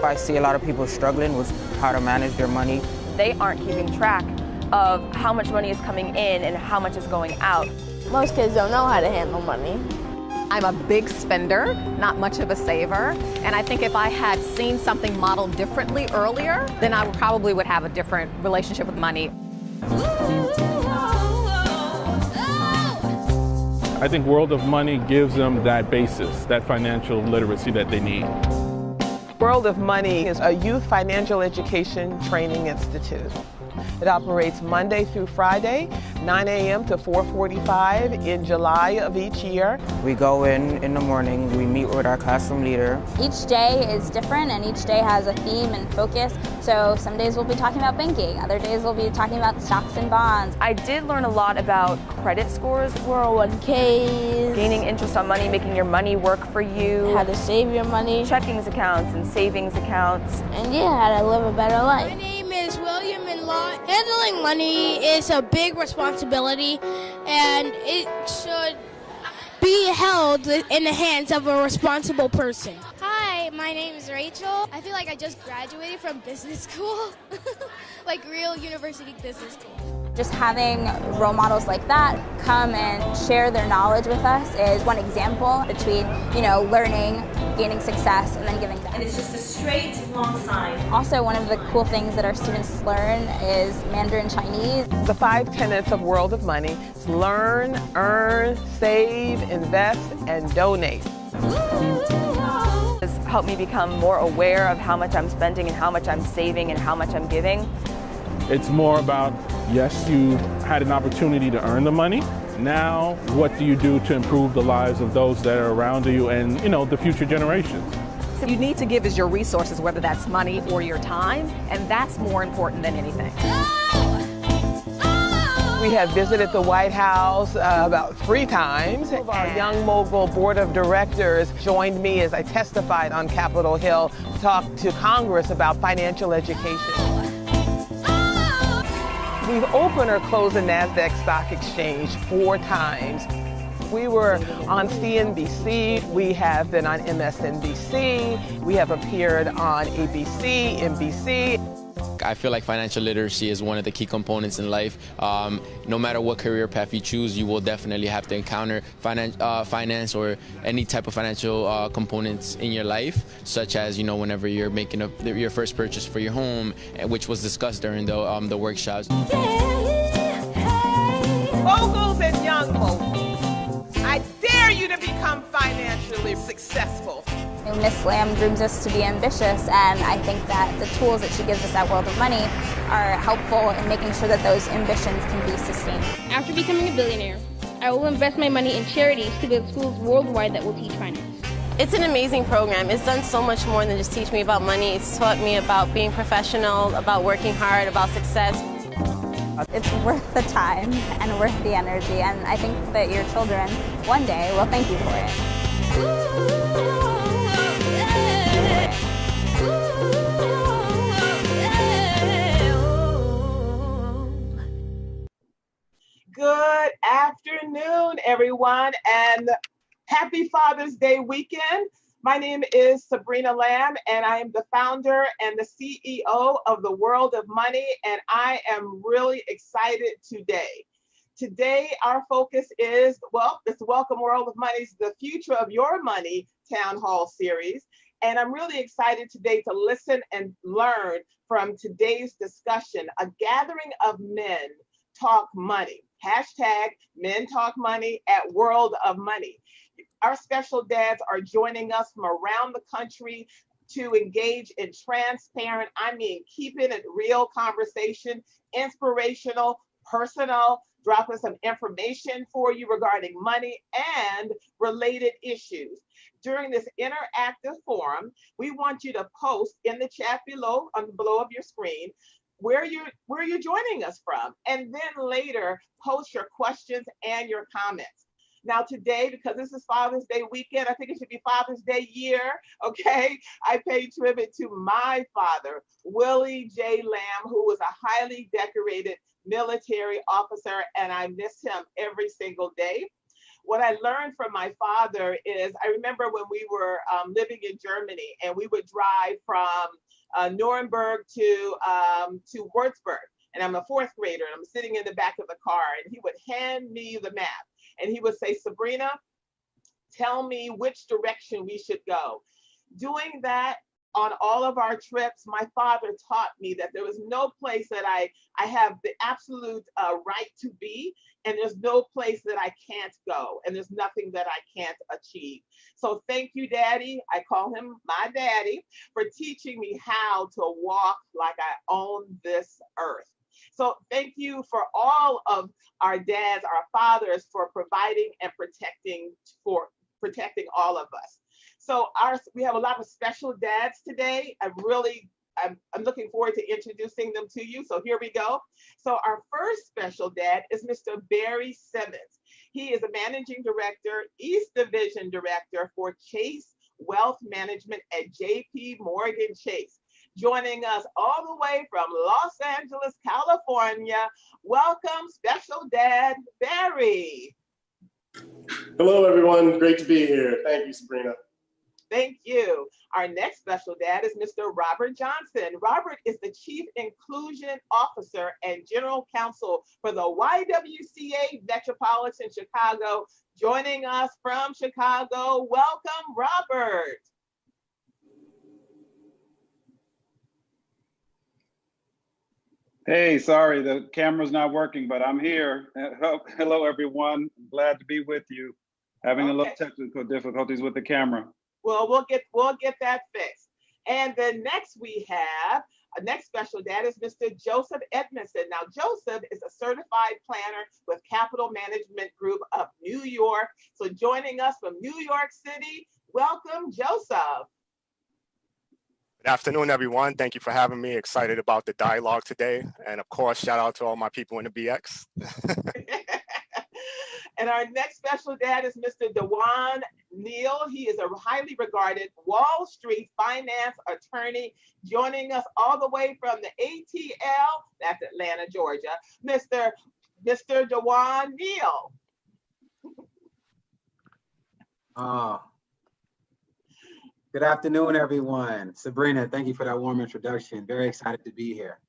I see a lot of people struggling with how to manage their money. They aren't keeping track of how much money is coming in and how much is going out. Most kids don't know how to handle money. I'm a big spender, not much of a saver, and I think if I had seen something modeled differently earlier, then I probably would have a different relationship with money. I think World of Money gives them that basis, that financial literacy that they need. World of Money is a youth financial education training institute. It operates Monday through Friday, 9 a.m. to 4:45 in July of each year. We go in the morning, we meet with our classroom leader. Each day is different and each day has a theme and focus. So some days we'll be talking about banking, other days we'll be talking about stocks and bonds. I did learn a lot about credit scores, 401ks, gaining interest on money, making your money work for you, how to save your money, checkings accounts and savings accounts, and yeah, how to live a better life. My name is William Law. Handling money is a big responsibility, and it should be held in the hands of a responsible person. Hi, my name is Rachel. I feel like I just graduated from business school, like real university business school. Just having role models like that come and share their knowledge with us is one example between, learning, gaining success, and then giving back. And it's just a straight, long sign. Also, one of the cool things that our students learn is Mandarin Chinese. The 5 tenets of World of Money is learn, earn, save, invest, and donate. It's helped me become more aware of how much I'm spending and how much I'm saving and how much I'm giving. It's more about, yes, you had an opportunity to earn the money. Now, what do you do to improve the lives of those that are around you and, the future generations? You need to give us your resources, whether that's money or your time, and that's more important than anything. We have visited the White House about 3 times. Our Young Mogul Board of Directors joined me as I testified on Capitol Hill to talk to Congress about financial education. We've opened or closed the NASDAQ Stock Exchange 4 times. We were on CNBC, we have been on MSNBC, we have appeared on ABC, NBC. I feel like financial literacy is one of the key components in life. No matter what career path you choose, you will definitely have to encounter finance or any type of financial components in your life, such as, whenever you're making your first purchase for your home, which was discussed during the workshops. Moguls and young moguls, I dare you to become financially successful. Miss Lamb dreams us to be ambitious, and I think that the tools that she gives us at World of Money are helpful in making sure that those ambitions can be sustained. After becoming a billionaire, I will invest my money in charities to build schools worldwide that will teach finance. It's an amazing program. It's done so much more than just teach me about money. It's taught me about being professional, about working hard, about success. It's worth the time and worth the energy, and I think that your children one day will thank you for it. Good afternoon, everyone, and happy Father's Day weekend. My name is Sabrina Lamb, and I am the founder and the CEO of the World of Money, and I am really excited today. Today, our focus is, it's Welcome World of Money's The Future of Your Money Town Hall Series, and I'm really excited today to listen and learn from today's discussion. A gathering of men talk money. Hashtag Men Talk Money at World of Money. Our special dads are joining us from around the country to engage in transparent, keeping it real conversation, inspirational, personal, dropping some information for you regarding money and related issues. During this interactive forum, we want you to post in the chat below of your screen where you're joining us from, and then later post your questions and your comments. Now today, because this is Father's Day weekend, I think it should be Father's Day year, okay? I pay tribute to my father, Willie J. Lamb, who was a highly decorated military officer, and I miss him every single day. What I learned from my father is, I remember when we were living in Germany, and we would drive from Nuremberg to Würzburg, and I'm a fourth grader, and I'm sitting in the back of the car, and he would hand me the map, and he would say, Sabrina, tell me which direction we should go. Doing that on all of our trips, my father taught me that there was no place that I have the absolute right to be, and there's no place that I can't go, and there's nothing that I can't achieve. So thank you, Daddy. I call him my daddy, for teaching me how to walk like I own this earth. So thank you for all of our dads, our fathers, for providing and protecting all of us. So we have a lot of special dads today. I'm looking forward to introducing them to you. So here we go. So our first special dad is Mr. Barry Simmons. He is a managing director, East Division director for Chase Wealth Management at JP Morgan Chase. Joining us all the way from Los Angeles, California. Welcome, special dad, Barry. Hello, everyone. Great to be here. Thank you, Sabrina. Thank you. Our next special dad is Mr. Robert Johnson. Robert is the Chief Inclusion Officer and General Counsel for the YWCA Metropolitan Chicago. Joining us from Chicago, welcome, Robert. Hey, sorry, the camera's not working, but I'm here. Hello, everyone. I'm glad to be with you. Having a little technical difficulties with the camera. Well, we'll get that fixed. And then next we have, our next special dad is Mr. Joseph Edmondson. Now, Joseph is a certified planner with Capital Management Group of New York. So joining us from New York City, welcome, Joseph. Good afternoon, everyone. Thank you for having me. Excited about the dialogue today. And of course, shout out to all my people in the BX. And our next special dad is Mr. Dewan Neal. He is a highly regarded Wall Street finance attorney, joining us all the way from the ATL, that's Atlanta, Georgia, Mr. Dewan Neal. Good afternoon, everyone. Sabrina, thank you for that warm introduction. Very excited to be here.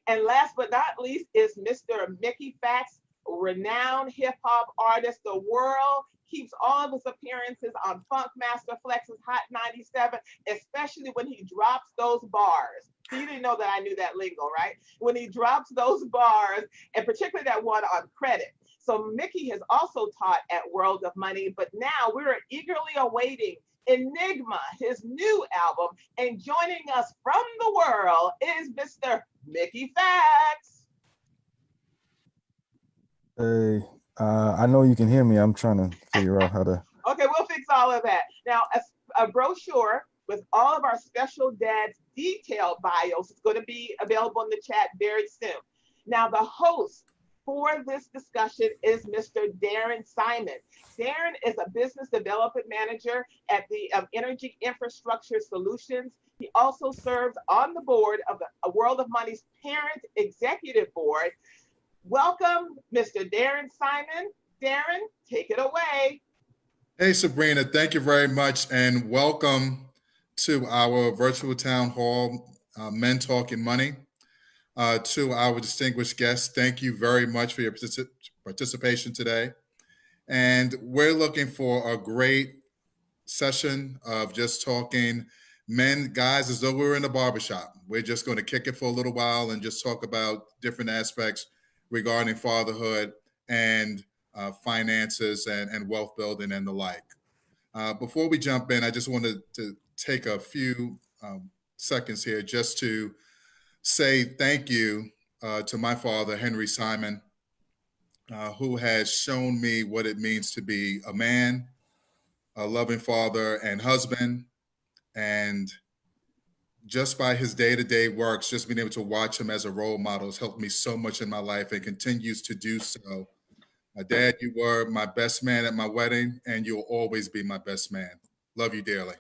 And last but not least is Mr. Mickey Fax, renowned hip hop artist. The world keeps all of his appearances on Funk Master Flex's Hot 97, especially when he drops those bars. So you didn't know that I knew that lingo, right? When he drops those bars, and particularly that one on Credit. So Mickey has also taught at World of Money, but now we're eagerly awaiting Enigma, his new album. And joining us from the world is Mr. Mickey Fax. Hey, I know you can hear me. I'm trying to figure out how to. Okay, we'll fix all of that. Now, a brochure with all of our special dads' detailed bios is going to be available in the chat very soon. Now, the host for this discussion is Mr. Darren Simon. Darren is a business development manager at the Energy Infrastructure Solutions. He also serves on the board of the World of Money's parent executive board. Welcome, Mr. Darren Simon. Darren, take it away. Hey, Sabrina, thank you very much, and welcome to our virtual town hall, Men Talking Money. To our distinguished guests, thank you very much for your participation today. And we're looking for a great session of just talking men, guys, as though we were in a barbershop. We're just going to kick it for a little while and just talk about different aspects regarding fatherhood and finances and wealth building and the like. Before we jump in, I just wanted to take a few seconds here just to say thank you to my father, Henry Simon, who has shown me what it means to be a man, a loving father and husband, and just by his day-to-day works, just being able to watch him as a role model has helped me so much in my life and continues to do so. Dad, you were my best man at my wedding, and you'll always be my best man. Love you dearly.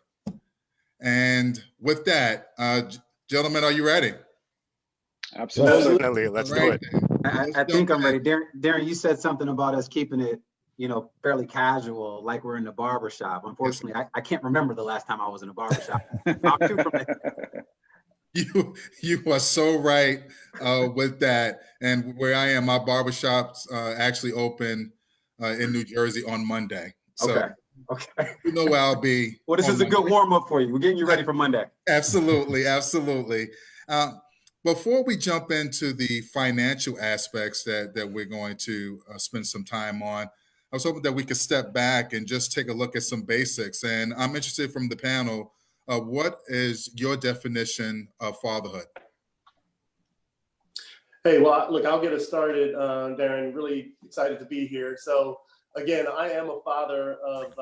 And with that, gentlemen, are you ready? Absolutely. Let's do it. I think I'm ready. Darren, you said something about us keeping it, fairly casual, like we're in the barber shop. Unfortunately, I can't remember the last time I was in a barber shop. You are so right with that. And where I am, my barbershops actually open in New Jersey on Monday. So okay. You know where I'll be. Well, this is a good warm up for you. We're getting you ready for Monday. Absolutely, absolutely. Before we jump into the financial aspects that we're going to spend some time on, I was hoping that we could step back and just take a look at some basics. And I'm interested from the panel, what is your definition of fatherhood? Hey, well, look, I'll get us started, Darren. Really excited to be here. So again, I am a father of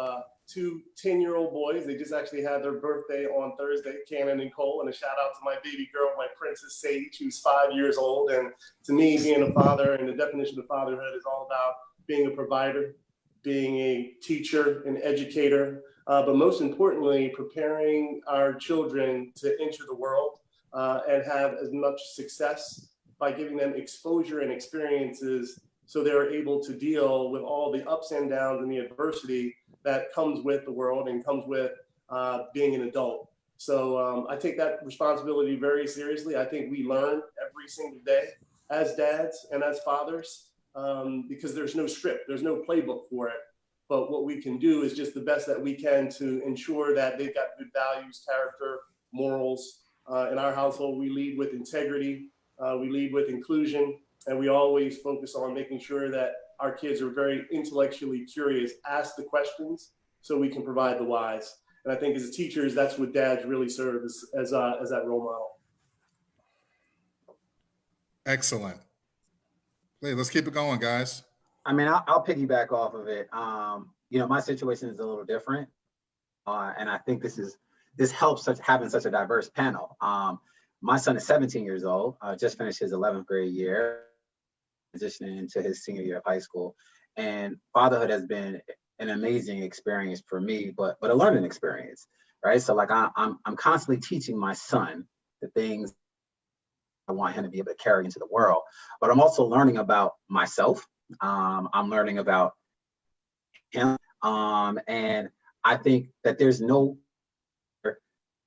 two 10-year-old boys. They just actually had their birthday on Thursday, Cannon and Cole, and a shout out to my baby girl, my princess Sage, who's 5 years old. And to me, being a father and the definition of fatherhood is all about being a provider, being a teacher, an educator, but most importantly, preparing our children to enter the world and have as much success by giving them exposure and experiences so they're able to deal with all the ups and downs and the adversity that comes with the world and comes with being an adult. So I take that responsibility very seriously. I think we learn every single day as dads and as fathers because there's no script, there's no playbook for it. But what we can do is just the best that we can to ensure that they've got good values, character, morals. In our household, we lead with integrity, we lead with inclusion, and we always focus on making sure that our kids are very intellectually curious, ask the questions so we can provide the whys. And I think as teachers, that's what dads really serve as that role model. Excellent. Hey, let's keep it going, guys. I mean, I'll piggyback off of it. My situation is a little different. And I think this helps having such a diverse panel. My son is 17 years old, just finished his 11th grade year, transitioning into his senior year of high school. And fatherhood has been an amazing experience for me, but a learning experience, right? So like I'm constantly teaching my son the things I want him to be able to carry into the world, but I'm also learning about myself. I'm learning about him. And I think that there's no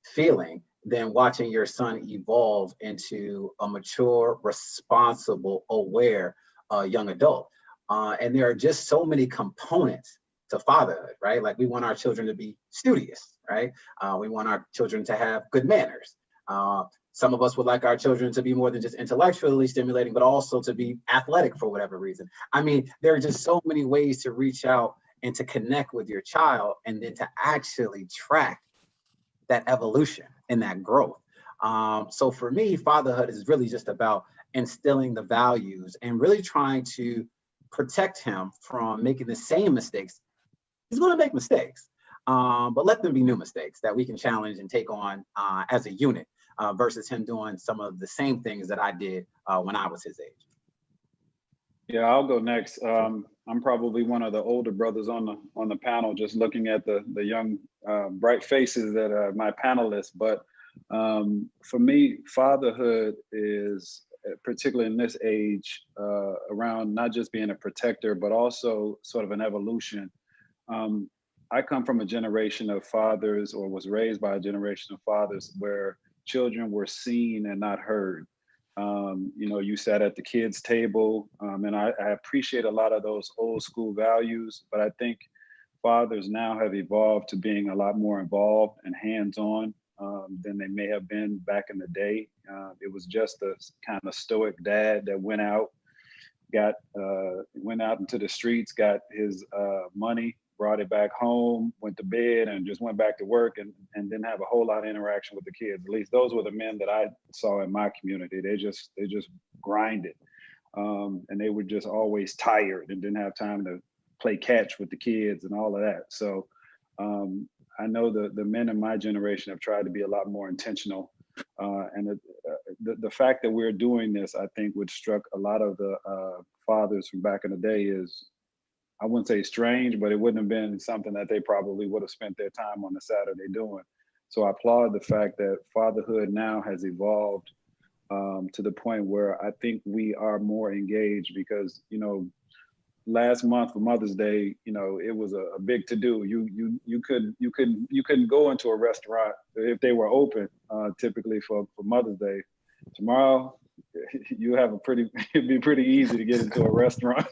feeling than watching your son evolve into a mature, responsible, aware young adult. And there are just so many components to fatherhood, right? Like we want our children to be studious, right? We want our children to have good manners. Some of us would like our children to be more than just intellectually stimulating, but also to be athletic for whatever reason. I mean, there are just so many ways to reach out and to connect with your child and then to actually track that evolution and that growth. So for me, fatherhood is really just about instilling the values and really trying to protect him from making the same mistakes. He's going to make mistakes, but let them be new mistakes that we can challenge and take on as a unit versus him doing some of the same things that I did when I was his age. Yeah, I'll go next. I'm probably one of the older brothers on the panel, just looking at the young, bright faces that are my panelists. But for me, fatherhood is, particularly in this age, around not just being a protector, but also sort of an evolution. I come from a generation of fathers, or was raised by a generation of fathers, where children were seen and not heard. You sat at the kids' table, and I appreciate a lot of those old school values, but I think fathers now have evolved to being a lot more involved and hands-on than they may have been back in the day. It was just a kind of stoic dad that went out into the streets, got his money, brought it back home, went to bed, and just went back to work and didn't have a whole lot of interaction with the kids. At least those were the men that I saw in my community. They just grinded. And they were just always tired and didn't have time to play catch with the kids and all of that. So I know the men in my generation have tried to be a lot more intentional. And the fact that we're doing this, I think, what struck a lot of the fathers from back in the day is, I wouldn't say strange, but it wouldn't have been something that they probably would have spent their time on a Saturday doing. So I applaud the fact that fatherhood now has evolved to the point where I think we are more engaged because, last month for Mother's Day, you know, it was a big to do. You couldn't go into a restaurant if they were open, typically for Mother's Day. Tomorrow, you have it'd be pretty easy to get into a restaurant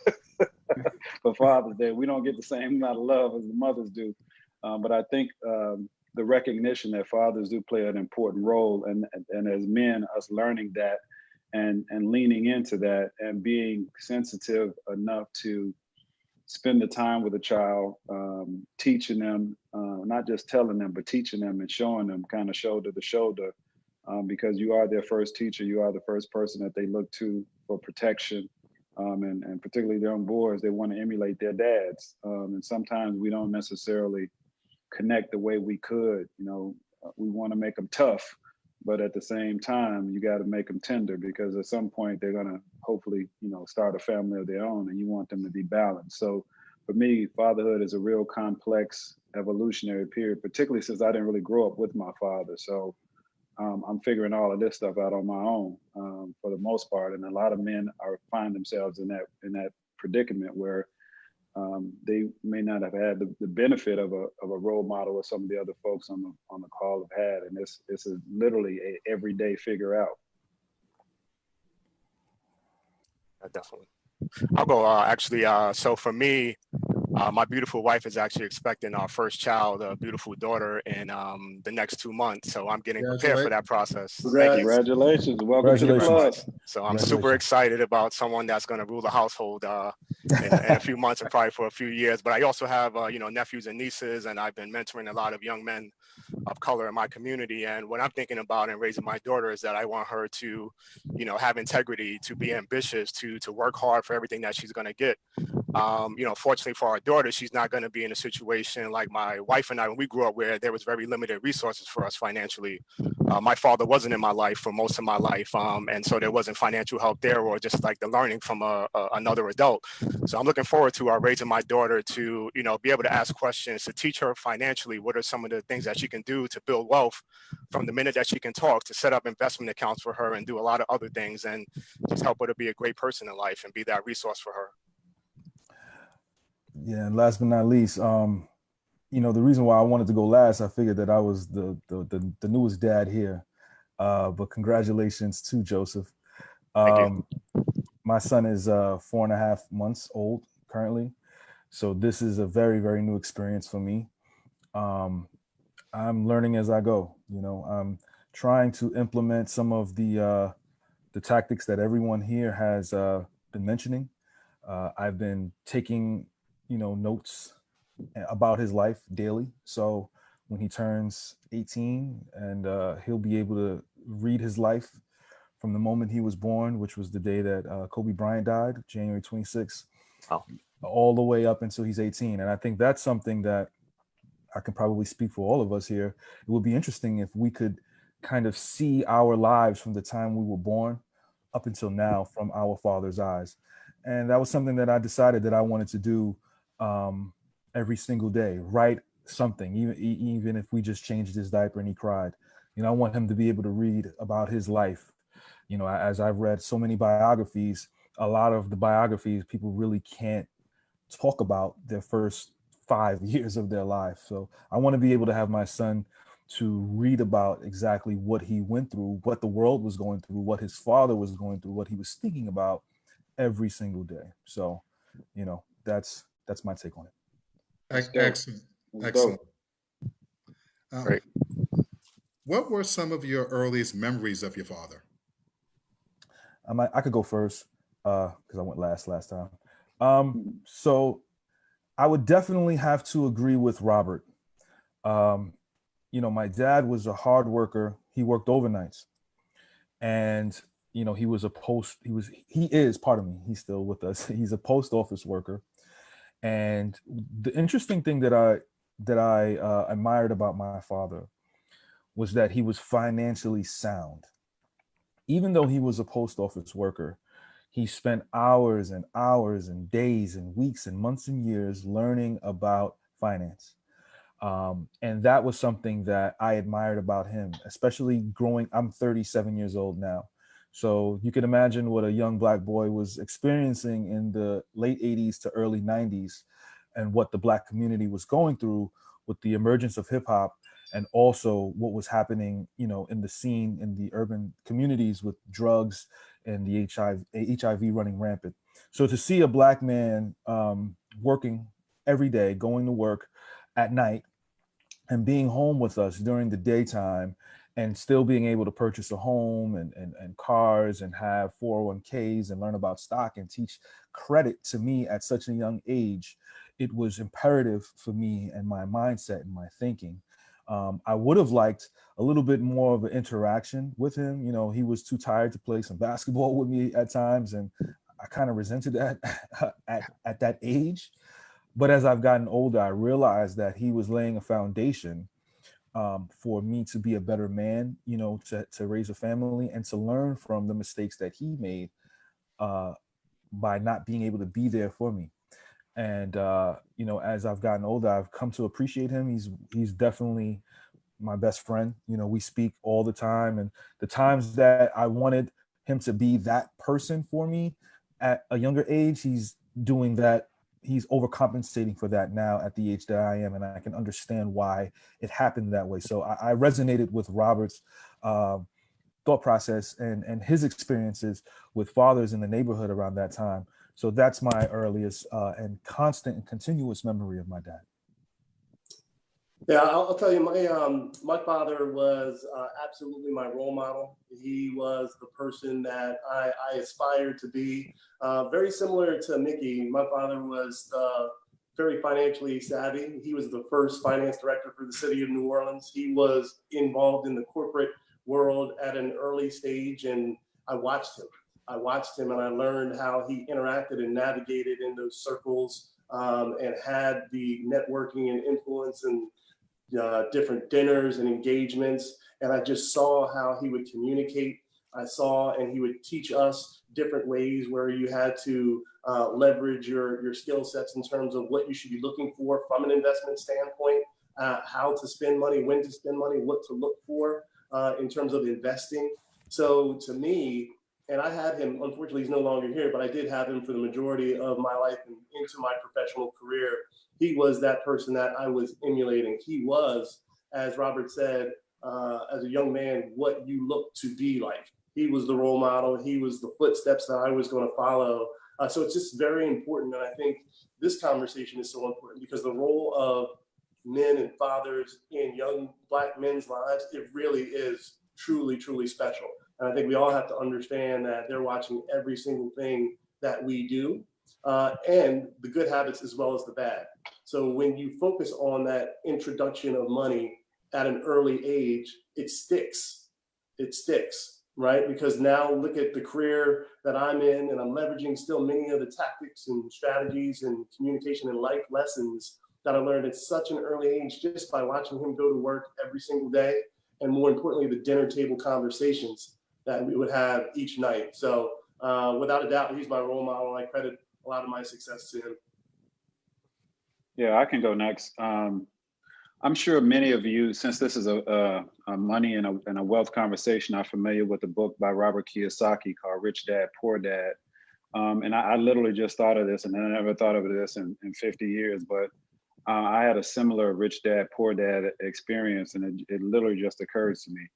for Father's Day. We don't get the same amount of love as the mothers do. But I think the recognition that fathers do play an important role, and as men, us learning that and leaning into that and being sensitive enough to spend the time with a child, teaching them, not just telling them, but teaching them and showing them kind of shoulder to shoulder, because you are their first teacher. You are the first person that they look to for protection. And particularly young boys, they want to emulate their dads. And sometimes we don't necessarily connect the way we could. You know, we want to make them tough, but at the same time, you got to make them tender, because at some point they're going to hopefully, you know, start a family of their own, and you want them to be balanced. So for me, fatherhood is a real complex evolutionary period, particularly since I didn't really grow up with my father. So I'm figuring all of this stuff out on my own for the most part. And a lot of men find themselves in that predicament where they may not have had the benefit of a role model or some of the other folks on the call have had. And this is literally a everyday figure out. Definitely. I'll go actually. So for me, my beautiful wife is actually expecting our first child, a beautiful daughter, in the next 2 months. So I'm getting prepared for that process. Congratulations. Welcome to the club. So I'm super excited about someone that's going to rule the household in a few months and probably for a few years. But I also have, nephews and nieces, and I've been mentoring a lot of young men of color in my community. And what I'm thinking about in raising my daughter is that I want her to, have integrity, to be ambitious, to work hard for everything that she's going to get. Fortunately for our daughter, she's not going to be in a situation like my wife and I, when we grew up, where there was very limited resources for us financially. My father wasn't in my life for most of my life. And so there wasn't financial help there, or just like the learning from another adult. So I'm looking forward to raising my daughter to, be able to ask questions, to teach her financially what are some of the things that she can do to build wealth from the minute that she can talk, to set up investment accounts for her and do a lot of other things, and just help her to be a great person in life and be that resource for her. Yeah, and last but not least, the reason why I wanted to go last, I figured that I was the newest dad here, but congratulations to Joseph. Thank you. My son is 4.5 months old currently, so this is a very, very new experience for me. I'm learning as I go. I'm trying to implement some of the tactics that everyone here has been mentioning. I've been taking notes about his life daily. So when he turns 18, and he'll be able to read his life from the moment he was born, which was the day that Kobe Bryant died, January 26th, all the way up until he's 18. And I think that's something that I can probably speak for all of us here. It would be interesting if we could kind of see our lives from the time we were born up until now from our father's eyes. And that was something that I decided that I wanted to do every single day, write something, even if we just changed his diaper and he cried. I want him to be able to read about his life. As I've read so many biographies, a lot of the biographies, people really can't talk about their first 5 years of their life. So I want to be able to have my son to read about exactly what he went through, what the world was going through, what his father was going through, what he was thinking about every single day. So, that's my take on it. Excellent. Great. What were some of your earliest memories of your father? I could go first because I went last time. So I would definitely have to agree with Robert. My dad was a hard worker. He worked overnights, and he he's still with us. He's a post office worker. And the interesting thing that I admired about my father was that he was financially sound. Even though he was a post office worker, he spent hours and hours and days and weeks and months and years learning about finance. And that was something that I admired about him, especially I'm 37 years old now. So you can imagine what a young Black boy was experiencing in the late 80s to early 90s, and what the Black community was going through with the emergence of hip hop, and also what was happening, in the scene in the urban communities with drugs and the HIV running rampant. So to see a Black man working every day, going to work at night, and being home with us during the daytime, and still being able to purchase a home and cars and have 401ks and learn about stock and teach credit to me at such a young age, it was imperative for me and my mindset and my thinking. I would have liked a little bit more of an interaction with him. He was too tired to play some basketball with me at times, and I kind of resented that at that age. But as I've gotten older, I realized that he was laying a foundation for me to be a better man, to raise a family and to learn from the mistakes that he made by not being able to be there for me. And, as I've gotten older, I've come to appreciate him. He's definitely my best friend. We speak all the time, and the times that I wanted him to be that person for me at a younger age, he's doing that. He's overcompensating for that now at the age that I am, and I can understand why it happened that way. So I resonated with Robert's thought process and his experiences with fathers in the neighborhood around that time. So that's my earliest and constant and continuous memory of my dad. Yeah, I'll tell you, my father was absolutely my role model. He was the person that I aspired to be. Very similar to Mickey, my father was very financially savvy. He was the first finance director for the city of New Orleans. He was involved in the corporate world at an early stage, and I watched him and I learned how he interacted and navigated in those circles, and had the networking and influence and different dinners and engagements. And I just saw how he would communicate. I saw, and he would teach us different ways where you had to leverage your skill sets in terms of what you should be looking for from an investment standpoint, how to spend money, when to spend money, what to look for in terms of investing. So to me, and I had him, unfortunately he's no longer here, but I did have him for the majority of my life and into my professional career. He was that person that I was emulating. He was, as Robert said, as a young man, what you look to be like. He was the role model. He was the footsteps that I was going to follow. So it's just very important. And I think this conversation is so important because the role of men and fathers in young Black men's lives, it really is truly, truly special. And I think we all have to understand that they're watching every single thing that we do, and the good habits as well as the bad. So when you focus on that introduction of money at an early age, it sticks, right? Because now look at the career that I'm in, and I'm leveraging still many of the tactics and strategies and communication and life lessons that I learned at such an early age just by watching him go to work every single day. And more importantly, the dinner table conversations that we would have each night. So without a doubt, he's my role model. I credit a lot of my success to him. Yeah, I can go next. I'm sure many of you, since this is a money and a wealth conversation, are familiar with the book by Robert Kiyosaki called Rich Dad, Poor Dad. And I literally just thought of this, and I never thought of this in 50 years, but I had a similar Rich Dad, Poor Dad experience, and it literally just occurred to me.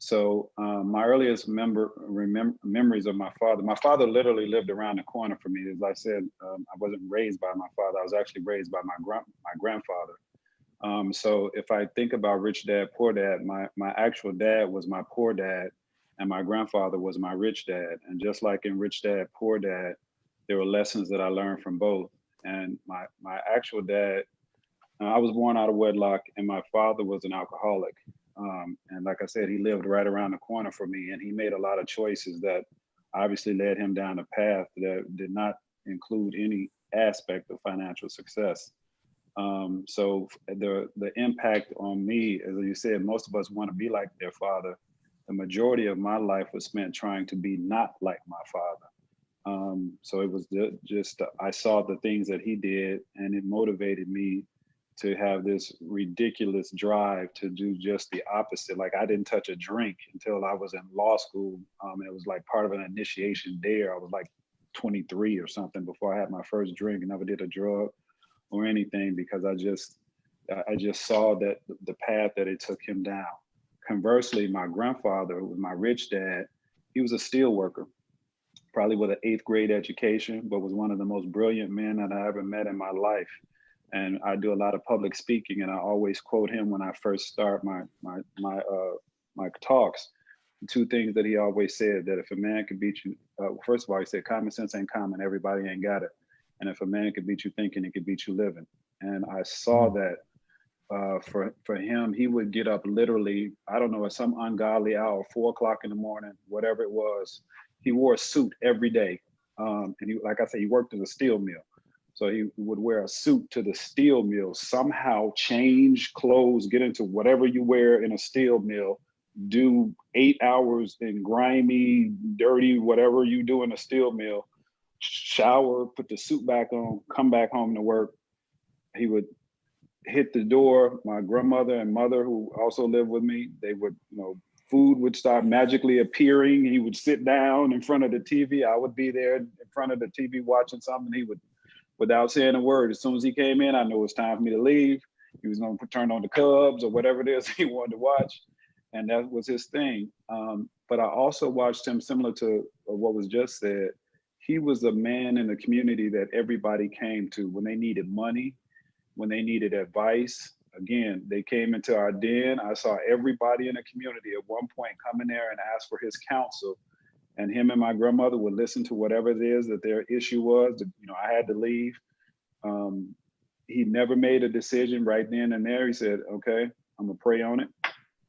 So my earliest memories of my father literally lived around the corner from me. As I said, I wasn't raised by my father. I was actually raised by my grandfather. So if I think about Rich Dad, Poor Dad, my actual dad was my poor dad, and my grandfather was my rich dad. And just like in Rich Dad, Poor Dad, there were lessons that I learned from both. And my actual dad, I was born out of wedlock, and my father was an alcoholic. And like I said, he lived right around the corner from me, and he made a lot of choices that obviously led him down a path that did not include any aspect of financial success. So the impact on me, as you said, most of us want to be like their father. The majority of my life was spent trying to be not like my father. So it was just, I saw the things that he did, and it motivated me to have this ridiculous drive to do just the opposite. Like I didn't touch a drink until I was in law school. It was like part of an initiation there. I was like 23 or something before I had my first drink, and never did a drug or anything because I just saw that the path that it took him down. Conversely, my grandfather was my rich dad. He was a steel worker, probably with an 8th grade education, but was one of the most brilliant men that I ever met in my life. And I do a lot of public speaking, and I always quote him when I first start my talks. The 2 things that he always said, that if a man could beat you, first of all, he said, common sense ain't common, everybody ain't got it. And if a man could beat you thinking, he could beat you living. And I saw that for him, he would get up literally, I don't know, at some ungodly hour, 4 o'clock in the morning, whatever it was. He wore a suit every day. And he, like I said, he worked in a steel mill. So he would wear a suit to the steel mill, somehow change clothes, get into whatever you wear in a steel mill, do 8 hours in grimy, dirty, whatever you do in a steel mill, shower, put the suit back on, come back home to work. He would hit the door. My grandmother and mother, who also lived with me, they would, food would start magically appearing. He would sit down in front of the TV. I would be there in front of the TV watching something. He would, without saying a word, as soon as he came in, I knew it was time for me to leave. He was going to turn on the Cubs or whatever it is he wanted to watch. And that was his thing. But I also watched him, similar to what was just said. He was a man in the community that everybody came to when they needed money, when they needed advice. Again, they came into our den. I saw everybody in the community at one point come in there and ask for his counsel. And him and my grandmother would listen to whatever it is that their issue was. I had to leave. He never made a decision right then and there. He said, okay, I'm gonna pray on it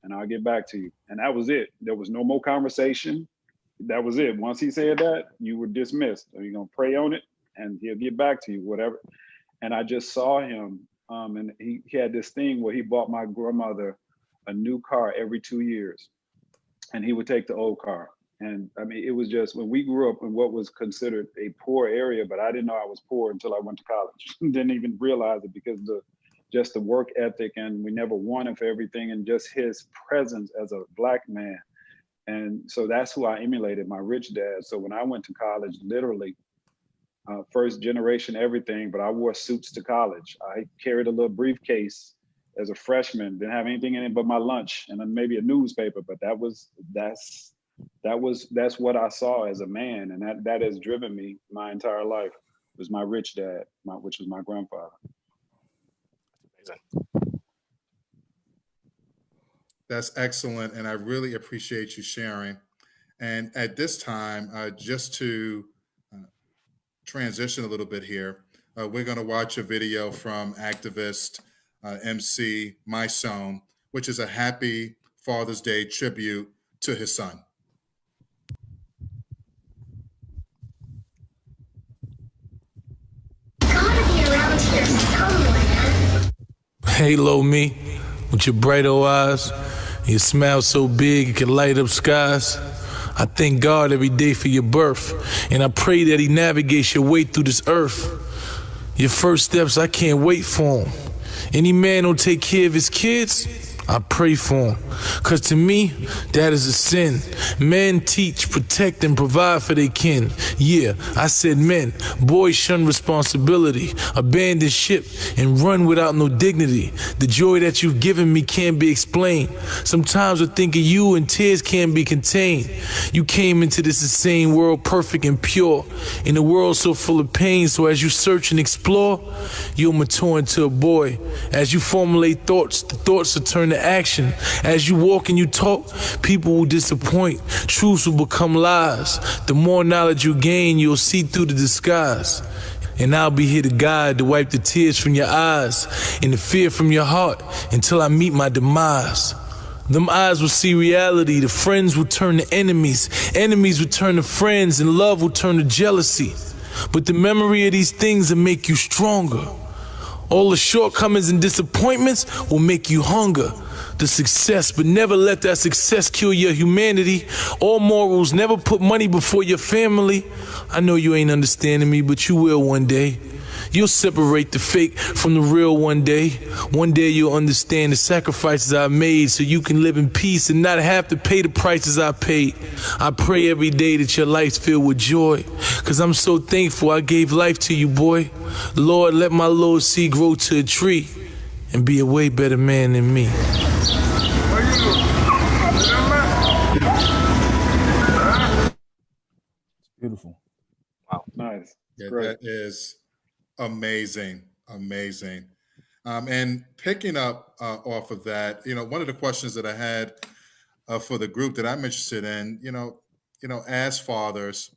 and I'll get back to you. And that was it. There was no more conversation. That was it. Once he said that, you were dismissed. You're gonna pray on it and he'll get back to you, whatever. And I just saw him, and he had this thing where he bought my grandmother a new car every 2 years, and he would take the old car. And I mean, it was just, when we grew up in what was considered a poor area, but I didn't know I was poor until I went to college. Didn't even realize it because just the work ethic, and we never wanted for everything, and just his presence as a Black man. And so that's who I emulated, my rich dad. So when I went to college, literally, first generation everything, but I wore suits to college. I carried a little briefcase as a freshman, didn't have anything in it but my lunch and then maybe a newspaper, but that's what I saw as a man, and that has driven me my entire life. Was my rich dad, which was my grandfather. That's excellent, and I really appreciate you sharing. And at this time, just to transition a little bit here, we're going to watch a video from activist MC Mysone, which is a happy Father's Day tribute to his son. Halo me with your bright old eyes. Your smile so big it can light up skies. I thank God every day for your birth, and I pray that he navigates your way through this earth. Your first steps, I can't wait for them. Any man who'll take care of his kids, I pray for him. Cause to me, that is a sin. Men teach, protect, and provide for their kin. Yeah, I said men. Boys shun responsibility, abandon ship, and run without no dignity. The joy that you've given me can't be explained. Sometimes I think of you and tears can't be contained. You came into this insane world perfect and pure, in a world so full of pain. So as you search and explore, you'll mature into a boy. As you formulate thoughts, the thoughts will turn to action. As you walk and you talk, people will disappoint. Truths will become lies. The more knowledge you gain, you'll see through the disguise. And I'll be here to guide, to wipe the tears from your eyes and the fear from your heart until I meet my demise. Them eyes will see reality. The friends will turn to enemies. Enemies will turn to friends, and love will turn to jealousy. But the memory of these things will make you stronger. All the shortcomings and disappointments will make you hunger the success, but never let that success kill your humanity. All morals, never put money before your family. I know you ain't understanding me, but you will one day. You'll separate the fake from the real one day. One day you'll understand the sacrifices I made so you can live in peace and not have to pay the prices I paid. I pray every day that your life's filled with joy, cause I'm so thankful I gave life to you, boy. Lord, let my little seed grow to a tree and be a way better man than me. Beautiful. Wow, nice. Yeah, Great. that is amazing, amazing. And picking up off of that, one of the questions that I had for the group that I'm interested in, as fathers,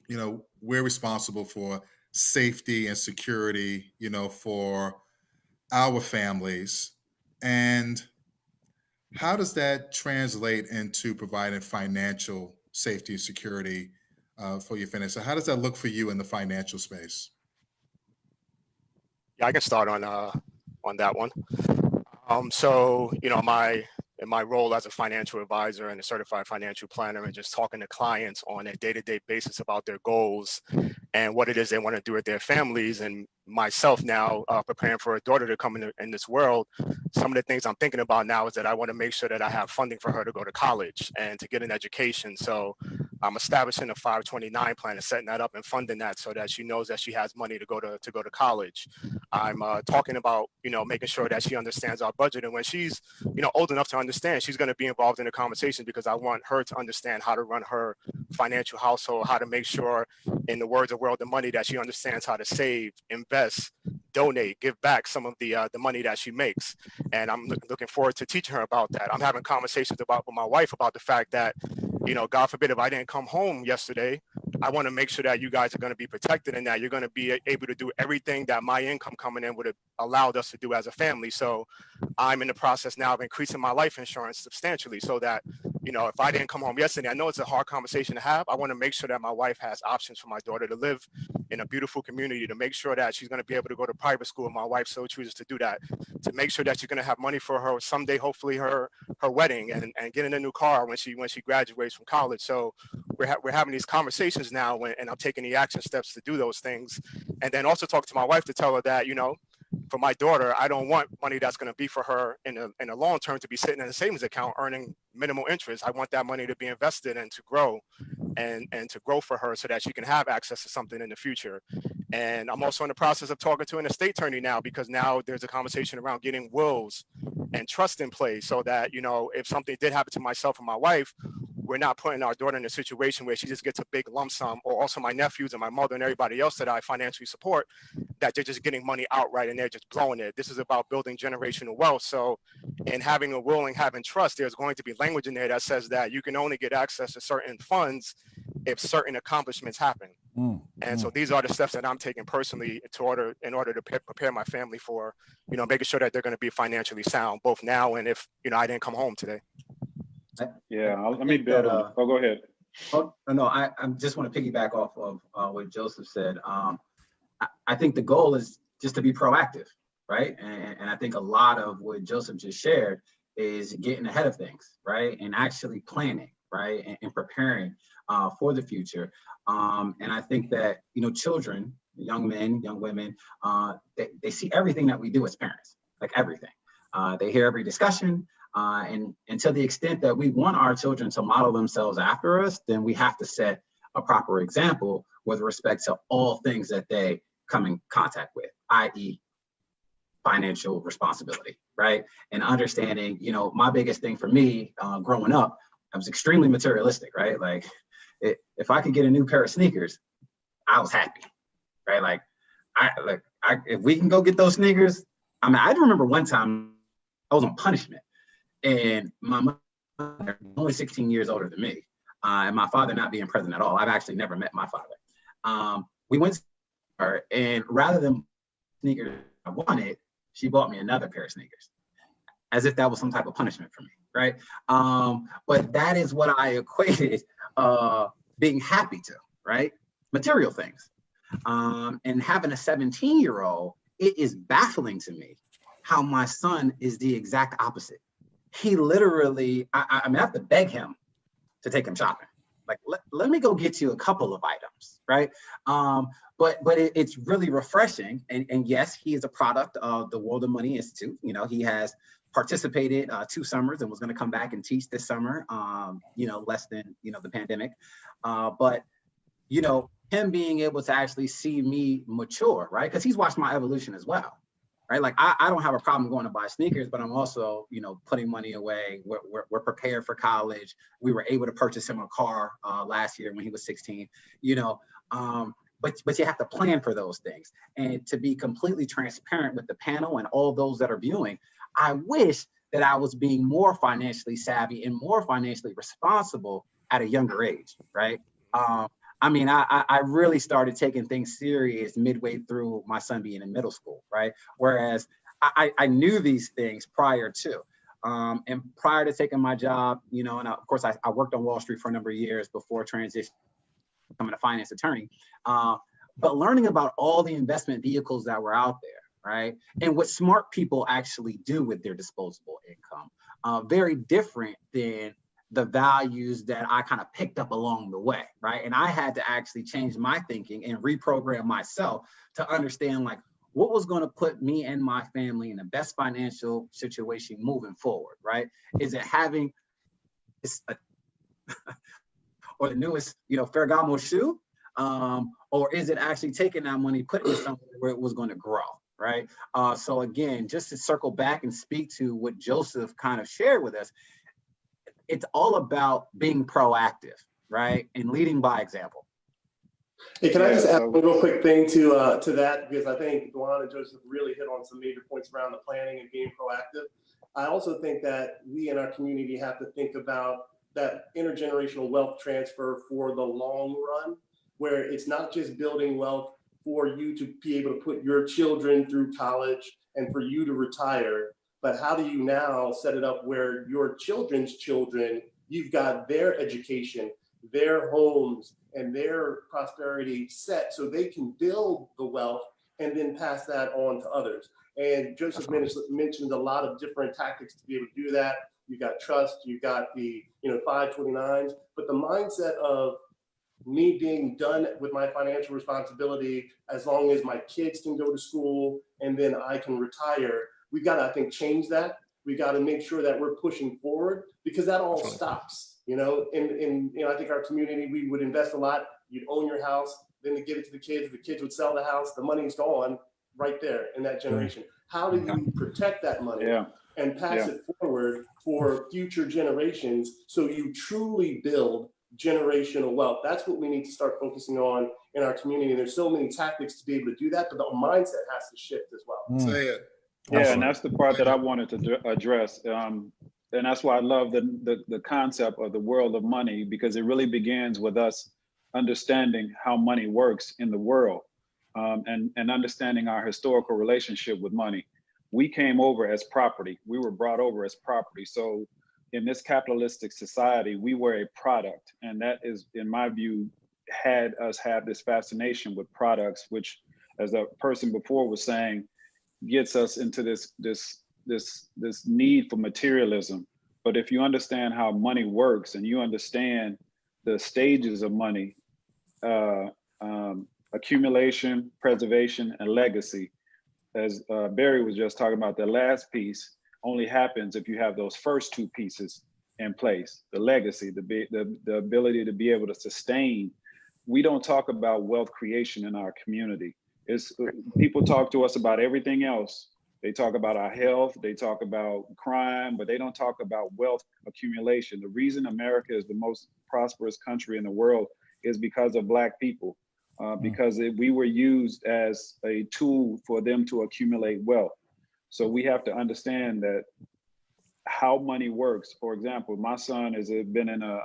we're responsible for safety and security, for our families. And how does that translate into providing financial safety and security for your finances? So how does that look for you in the financial space? Yeah, I can start on that one. So, in my role as a financial advisor and a certified financial planner, and just talking to clients on a day-to-day basis about their goals and what it is they want to do with their families, and myself now preparing for a daughter to come in this world, some of the things I'm thinking about now is that I want to make sure that I have funding for her to go to college and to get an education. So I'm establishing a 529 plan and setting that up and funding that so that she knows that she has money to go to college. I'm talking about, making sure that she understands our budget. And when she's, old enough to understand, she's going to be involved in the conversation, because I want her to understand how to run her financial household, how to make sure, in the words of World of Money, that she understands how to save, invest, donate, give back some of the money that she makes. And I'm looking forward to teaching her about that. I'm having conversations with my wife about the fact that, God forbid, if I didn't come home yesterday, I want to make sure that you guys are going to be protected and that you're going to be able to do everything that my income coming in would have allowed us to do as a family. So I'm in the process now of increasing my life insurance substantially so that, if I didn't come home yesterday, I know it's a hard conversation to have. I want to make sure that my wife has options for my daughter to live in a beautiful community, to make sure that she's going to be able to go to private school, and my wife so chooses to do that, to make sure that she's going to have money for her someday, hopefully her wedding, and getting a new car when she graduates from college. So we're having these conversations now, and I'm taking the action steps to do those things. And then also talk to my wife to tell her that, for my daughter, I don't want money that's going to be for her in a long term to be sitting in a savings account earning minimal interest. I want that money to be invested and to grow and to grow for her so that she can have access to something in the future. And I'm also in the process of talking to an estate attorney now, because now there's a conversation around getting wills and trust in place so that, if something did happen to myself and my wife, we're not putting our daughter in a situation where she just gets a big lump sum, or also my nephews and my mother and everybody else that I financially support, that they're just getting money outright and they're just blowing it. This is about building generational wealth. So in having a will and having trust, there's going to be language in there that says that you can only get access to certain funds if certain accomplishments happen. And so these are the steps that I'm taking personally in order to prepare my family for, making sure that they're going to be financially sound, both now and if, I didn't come home today. Yeah, let me build on. Go ahead. Oh, no, I just want to piggyback off of what Joseph said. I think the goal is just to be proactive, right? And I think a lot of what Joseph just shared is getting ahead of things, right? And actually planning, right? And preparing for the future. And I think that, children, young men, young women, they see everything that we do as parents, like everything. They hear every discussion. And to the extent that we want our children to model themselves after us, then we have to set a proper example with respect to all things that they come in contact with, i.e. financial responsibility, right? And understanding, my biggest thing for me growing up, I was extremely materialistic, right? Like if I could get a new pair of sneakers, I was happy, right? If we can go get those sneakers, I remember one time I was on punishment. And my mother, only 16 years older than me, and my father not being present at all. I've actually never met my father. We went to her, and rather than sneakers I wanted, she bought me another pair of sneakers, as if that was some type of punishment for me, right? But that is what I equated being happy to, right? Material things. And having a 17-year-old, it is baffling to me how my son is the exact opposite. He literally, I have to beg him to take him shopping. Like, let me go get you a couple of items, right? But it's really refreshing. And yes, he is a product of the World of Money Institute. You know, he has participated 2 summers and was going to come back and teach this summer, you know, less than, you know, the pandemic. But, you know, him being able to actually see me mature, right? Because he's watched my evolution as well, right? Like, I don't have a problem going to buy sneakers, but I'm also, you know, putting money away. We're prepared for college. We were able to purchase him a car last year when he was 16, you know. But you have to plan for those things. And to be completely transparent with the panel and all those that are viewing, I wish that I was being more financially savvy and more financially responsible at a younger age, right? I mean, I really started taking things serious midway through my son being in middle school, right? Whereas I knew these things prior to. And prior to taking my job, you know, and of course I worked on Wall Street for a number of years before transition, becoming a finance attorney. But learning about all the investment vehicles that were out there, right? And what smart people actually do with their disposable income, very different than the values that I kind of picked up along the way, right? And I had to actually change my thinking and reprogram myself to understand, like, what was going to put me and my family in the best financial situation moving forward, right? Is it having or the newest, you know, Ferragamo shoe? Or is it actually taking that money, putting it somewhere where it was going to grow, right? So again, just to circle back and speak to what Joseph kind of shared with us, it's all about being proactive, right? And leading by example. Hey, can I just add one real quick thing to that? Because I think Duan and Joseph really hit on some major points around the planning and being proactive. I also think that we in our community have to think about that intergenerational wealth transfer for the long run, where it's not just building wealth for you to be able to put your children through college and for you to retire, but how do you now set it up where your children's children, you've got their education, their homes, and their prosperity set so they can build the wealth and then pass that on to others. And Joseph mentioned a lot of different tactics to be able to do that. You got trust, you got the 529s, but the mindset of me being done with my financial responsibility as long as my kids can go to school and then I can retire. We've got to, I think, change that. We got to make sure that we're pushing forward because that all stops. You know, I think our community, we would invest a lot. You'd own your house, then to give it to the kids would sell the house. The money's gone right there in that generation. How do you protect that money and pass it forward for future generations so you truly build generational wealth? That's what we need to start focusing on in our community. And there's so many tactics to be able to do that, but the mindset has to shift as well. Say it. Yeah, and that's the part that I wanted to address. And that's why I love the concept of the world of money, because it really begins with us understanding how money works in the world and understanding our historical relationship with money. We came over as property. We were brought over as property. So in this capitalistic society, we were a product. And that is, in my view, had us have this fascination with products, which, as a person before was saying, gets us into this need for materialism. But if you understand how money works and you understand the stages of money, accumulation, preservation, and legacy, as Barry was just talking about, the last piece only happens if you have those first two pieces in place, the legacy, the ability to be able to sustain. We don't talk about wealth creation in our community. People talk to us about everything else. They talk about our health, they talk about crime, but they don't talk about wealth accumulation. The reason America is the most prosperous country in the world is because of Black people, because we were used as a tool for them to accumulate wealth. So we have to understand that how money works. For example, my son has been in a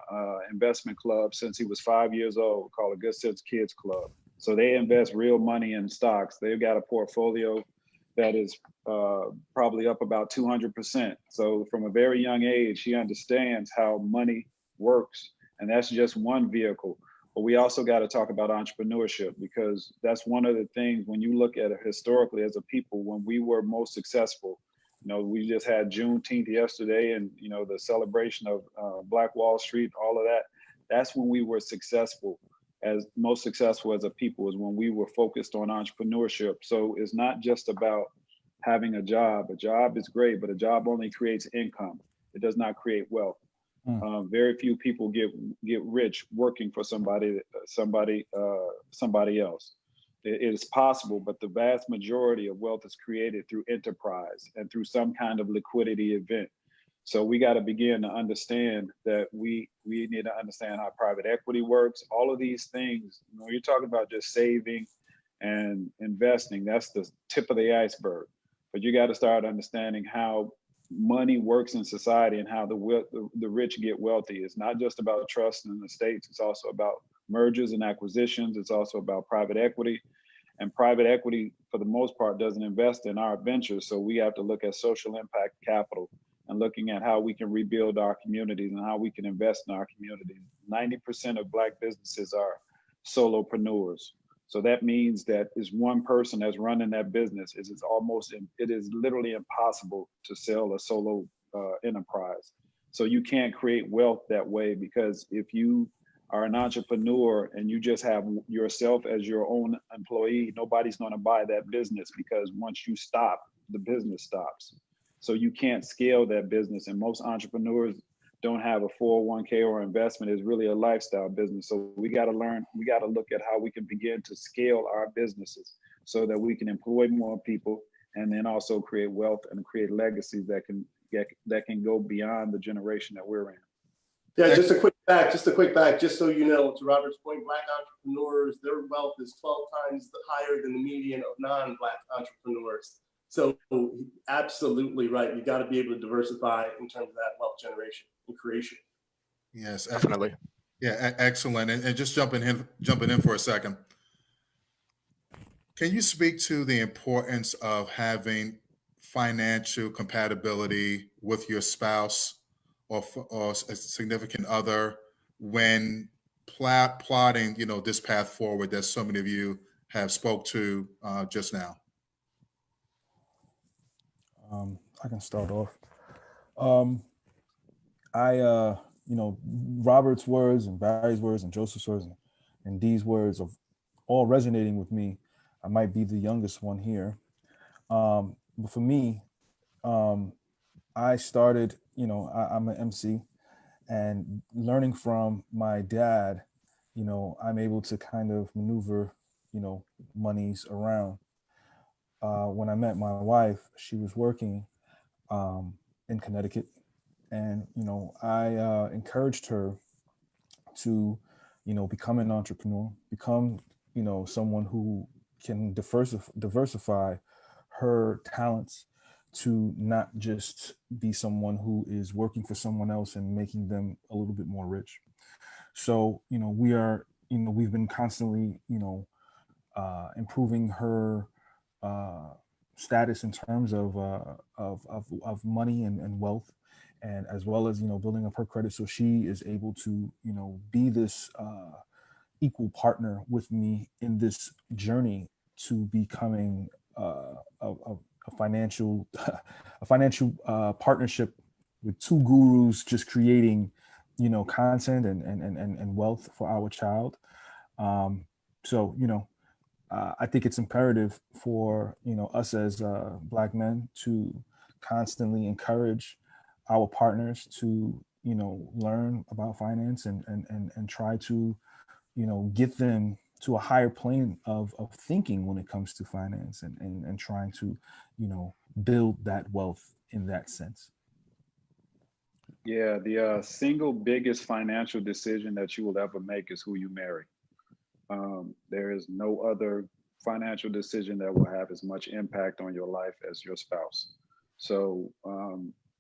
investment club since he was 5 years old, called a Good Sense Kids Club. So they invest real money in stocks. They've got a portfolio that is probably up about 200%. So from a very young age, he understands how money works. And that's just one vehicle. But we also got to talk about entrepreneurship, because that's one of the things when you look at it historically as a people, when we were most successful. We just had Juneteenth yesterday and, the celebration of Black Wall Street, all of that. That's when we were most successful as a people, is when we were focused on entrepreneurship. So it's not just about having a job. A job is great, but a job only creates income. It does not create wealth. Very few people get rich working for somebody else. It is possible, but the vast majority of wealth is created through enterprise and through some kind of liquidity event. So we got to begin to understand that we need to understand how private equity works. All of these things, you're talking about just saving and investing. That's the tip of the iceberg. But you got to start understanding how money works in society and how the rich get wealthy. It's not just about trust and estates. It's also about mergers and acquisitions. It's also about private equity. And private equity, for the most part, doesn't invest in our ventures. So we have to look at social impact capital and looking at how we can rebuild our communities and how we can invest in our communities. 90% of Black businesses are solopreneurs. So that means that it's one person that's running that business. It is literally impossible to sell a solo enterprise. So you can't create wealth that way, because if you are an entrepreneur and you just have yourself as your own employee, nobody's going to buy that business, because once you stop, the business stops. So you can't scale that business. And most entrepreneurs don't have a 401k or investment. Is really a lifestyle business. So we got to look at how we can begin to scale our businesses so that we can employ more people, and then also create wealth and create legacies that can go beyond the generation that we're in. Yeah, just a quick fact, just so you know, to Robert's point, Black entrepreneurs, their wealth is 12 times higher than the median of non-Black entrepreneurs. So absolutely right. You got to be able to diversify in terms of that wealth generation and creation. Yes, definitely. Yeah, excellent. And just jumping in for a second. Can you speak to the importance of having financial compatibility with your spouse or a significant other when plotting, this path forward that so many of you have spoke to just now? I can start off. Robert's words and Barry's words and Joseph's words and Dee's words of all resonating with me. I might be the youngest one here. But for me, I started, I'm an MC, and learning from my dad, I'm able to kind of maneuver, monies around. When I met my wife, she was working in Connecticut, and I encouraged her to become an entrepreneur, become someone who can diversify her talents to not just be someone who is working for someone else and making them a little bit more rich. So we've been constantly improving her status in terms of money and wealth, and as well as building up her credit, so she is able to be this equal partner with me in this journey to becoming a financial partnership with two gurus, just creating content and wealth for our child. I think it's imperative for us as Black men to constantly encourage our partners to learn about finance and try to get them to a higher plane of thinking when it comes to finance and trying to build that wealth in that sense. Yeah, the single biggest financial decision that you will ever make is who you marry. There is no other financial decision that will have as much impact on your life as your spouse. So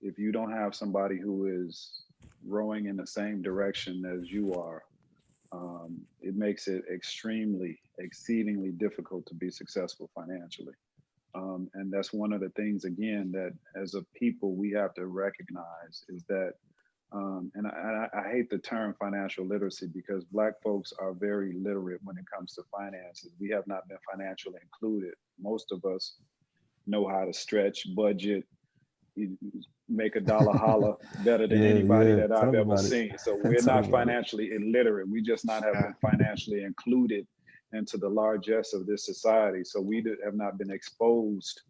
if you don't have somebody who is rowing in the same direction as you are, it makes it exceedingly difficult to be successful financially. And that's one of the things, again, that as a people, we have to recognize is that, and I hate the term financial literacy, because Black folks are very literate when it comes to finances. We have not been financially included. Most of us know how to stretch, budget, make a dollar holla better than anybody that I've ever seen. So we're not financially illiterate. We just not have been financially included into the largesse of this society. So we have not been exposed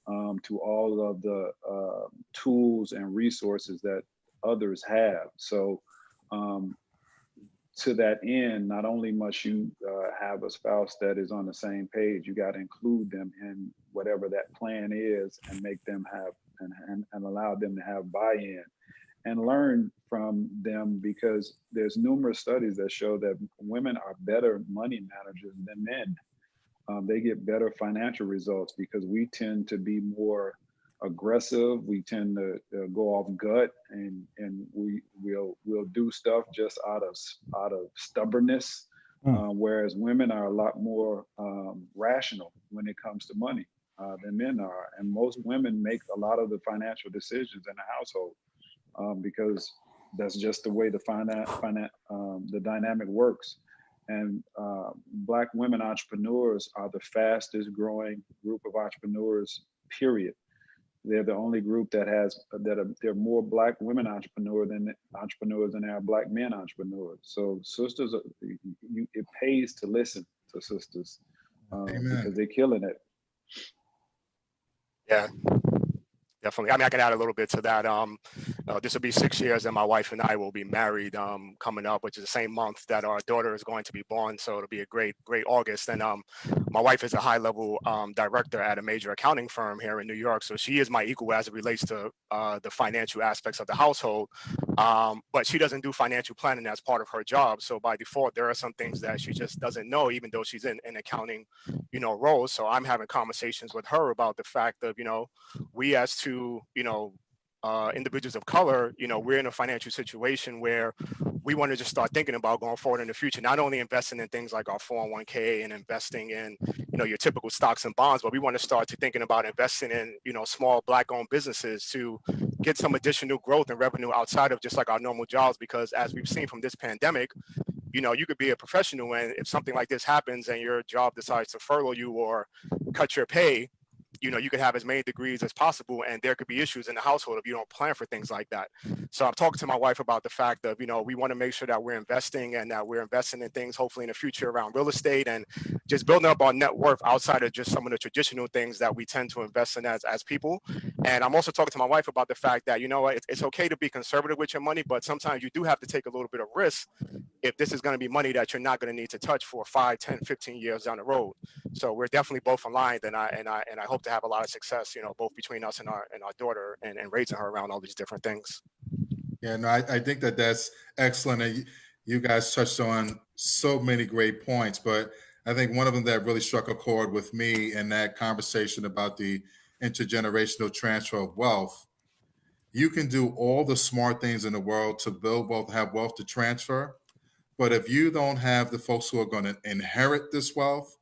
to all of the tools and resources that others have. So to that end, not only must you have a spouse that is on the same page, you got to include them in whatever that plan is and make them have and allow them to have buy-in and learn from them, because there's numerous studies that show that women are better money managers than men. They get better financial results because we tend to be more aggressive. We tend to go off gut, and we'll do stuff just out of stubbornness, whereas women are a lot more rational when it comes to money than men are. And most women make a lot of the financial decisions in the household because that's just the way the dynamic works. And Black women entrepreneurs are the fastest growing group of entrepreneurs, period. They're the only group that there are more Black women entrepreneurs than there are Black men entrepreneurs. So sisters, it pays to listen to sisters because they're killing it. Yeah, definitely. I mean, I can add a little bit to that. This will be 6 years and my wife and I will be married coming up, which is the same month that our daughter is going to be born. So it'll be a great August. And my wife is a high-level director at a major accounting firm here in New York. So she is my equal as it relates to the financial aspects of the household. But she doesn't do financial planning as part of her job. So by default, there are some things that she just doesn't know, even though she's in an accounting, role. So I'm having conversations with her about the fact of, we as two, individuals of color, we're in a financial situation where we want to just start thinking about going forward in the future, not only investing in things like our 401k and investing in, your typical stocks and bonds, but we want to start to thinking about investing in, small Black-owned businesses to get some additional growth and revenue outside of just like our normal jobs. Because as we've seen from this pandemic, you could be a professional, and if something like this happens and your job decides to furlough you or cut your pay, you could have as many degrees as possible, and there could be issues in the household if you don't plan for things like that. So I'm talking to my wife about the fact of, we want to make sure that we're investing and that we're investing in things, hopefully in the future around real estate and just building up our net worth outside of just some of the traditional things that we tend to invest in as people. And I'm also talking to my wife about the fact that, it's okay to be conservative with your money, but sometimes you do have to take a little bit of risk if this is going to be money that you're not going to need to touch for 5, 10, 15 years down the road. So we're definitely both aligned, and I hope to have a lot of success, both between us and our daughter and raising her around all these different things. Yeah, no, I think that's excellent. And you guys touched on so many great points, but I think one of them that really struck a chord with me in that conversation about the intergenerational transfer of wealth. You can do all the smart things in the world to build wealth, have wealth to transfer, but if you don't have the folks who are going to inherit this wealth,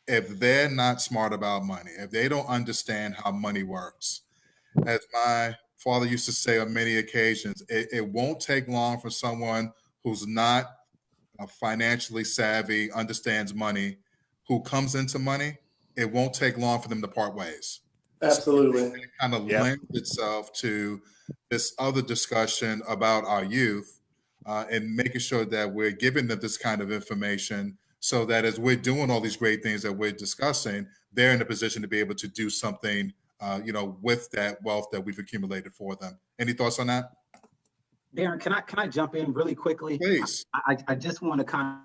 if they're not smart about money, if they don't understand how money works, as my father used to say on many occasions, it won't take long for someone who's not financially savvy, understands money, who comes into money, it won't take long for them to part ways. Absolutely. So it kind of lends itself to this other discussion about our youth and making sure that we're giving them this kind of information so that as we're doing all these great things that we're discussing, they're in a position to be able to do something, with that wealth that we've accumulated for them. Any thoughts on that? Darren, can I jump in really quickly? Please. I just want to kind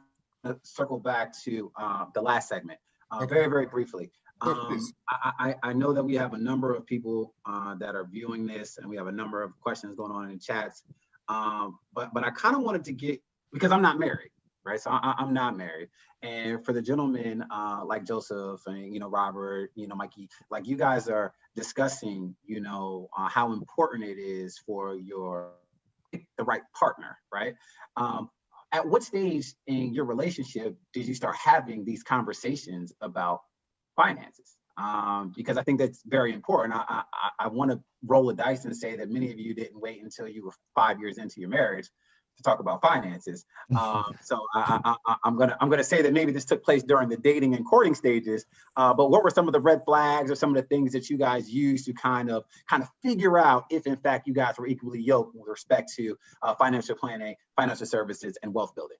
of circle back to the last segment, very, very briefly. I know that we have a number of people that are viewing this, and we have a number of questions going on in chats. But I kind of wanted to get, because I'm not married, right? So I'm not married. And for the gentlemen like Joseph and, Robert, Mikey, like you guys are discussing, how important it is for the right partner, right? At what stage in your relationship did you start having these conversations about finances? Because I think that's very important. I want to roll the dice and say that many of you didn't wait until you were 5 years into your marriage to talk about finances. So I'm gonna say that maybe this took place during the dating and courting stages. But what were some of the red flags or some of the things that you guys used to kind of figure out if in fact you guys were equally yoked with respect to financial planning, financial services, and wealth building?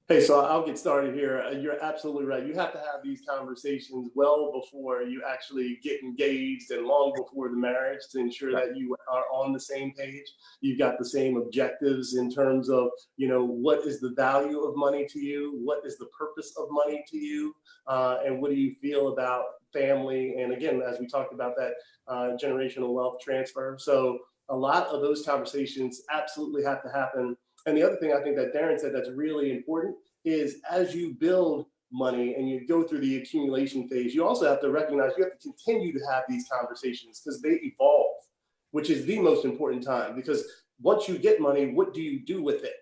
Hey, so I'll get started here. You're absolutely right. You have to have these conversations well before you actually get engaged and long before the marriage to ensure that you are on the same page. You've got the same objectives in terms of, what is the value of money to you? What is the purpose of money to you? And what do you feel about family? And again, as we talked about that generational wealth transfer. So a lot of those conversations absolutely have to happen. And the other thing I think that Darren said that's really important is as you build money and you go through the accumulation phase, you also have to recognize you have to continue to have these conversations because they evolve, which is the most important time. Because once you get money, what do you do with it?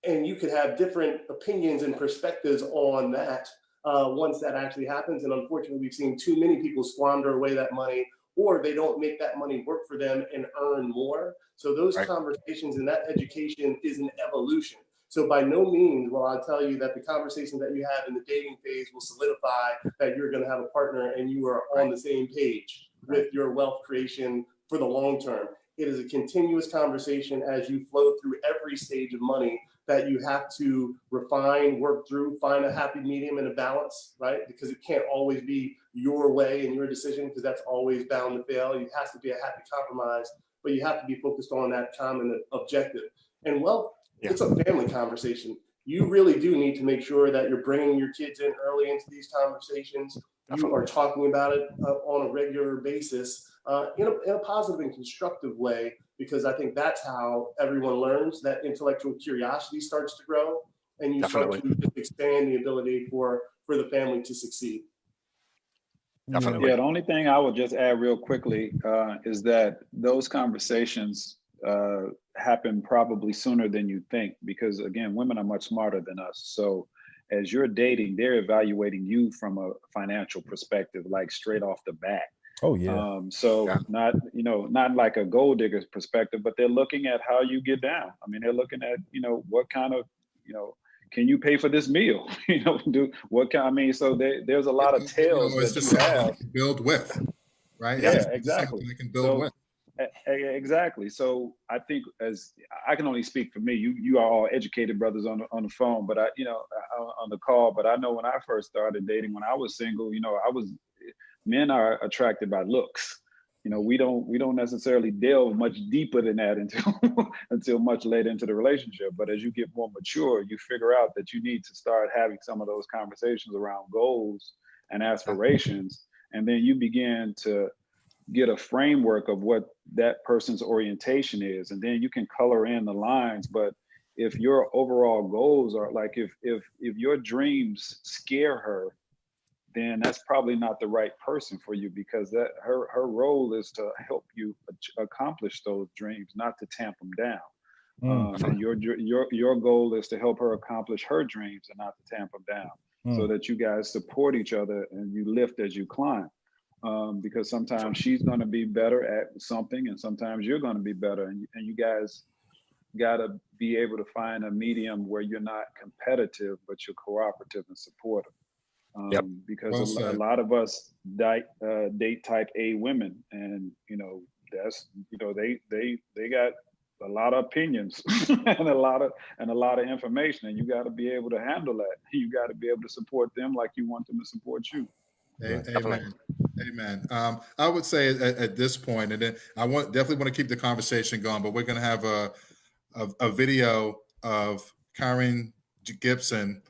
And you could have different opinions and perspectives on that once that actually happens. And unfortunately, we've seen too many people squander away that money, or they don't make that money work for them and earn more. So those conversations and that education is an evolution. So by no means will I tell you that the conversations that you have in the dating phase will solidify that you're going to have a partner and you are on the same page with your wealth creation for the long term. It is a continuous conversation as you flow through every stage of money that you have to refine, work through, find a happy medium and a balance, right? Because it can't always be your way and your decision, because that's always bound to fail. It has to be a happy compromise, but you have to be focused on that common objective. And wealth, it's a family conversation. You really do need to make sure that you're bringing your kids in early into these conversations. You are talking about it on a regular basis in a positive and constructive way, because I think that's how everyone learns. That intellectual curiosity starts to grow, and you start to expand the ability for the family to succeed. Definitely. Yeah, the only thing I would just add real quickly is that those conversations happen probably sooner than you think, because again, women are much smarter than us. So as you're dating, they're evaluating you from a financial perspective, like straight off the bat. Oh yeah. Not like a gold digger's perspective, but they're looking at how you get down. I mean, they're looking at, what kind of, can you pay for this meal? So there's a lot of tales that you have to build with, right? Yeah, exactly. You can build with. Exactly. So I think, as I can only speak for me, you are all educated brothers on the phone, but on the call. But I know when I first started dating, when I was single, men are attracted by looks. We don't necessarily delve much deeper than that until much later into the relationship. But as you get more mature, you figure out that you need to start having some of those conversations around goals and aspirations, and then you begin to get a framework of what that person's orientation is, and then you can color in the lines. But if your overall goals are like, if your dreams scare her, then that's probably not the right person for you, because that her role is to help you accomplish those dreams, not to tamp them down. And your goal is to help her accomplish her dreams and not to tamp them down, so that you guys support each other and you lift as you climb. Because sometimes she's going to be better at something, and sometimes you're going to be better, and you guys got to be able to find a medium where you're not competitive, but you're cooperative and supportive. Because a lot of us date type A women, and that's they got a lot of opinions and a lot of information, and you got to be able to handle that. You got to be able to support them like you want them to support you. Amen. I would say at this point, and then I definitely want to keep the conversation going, but we're going to have a video of Karen Gibson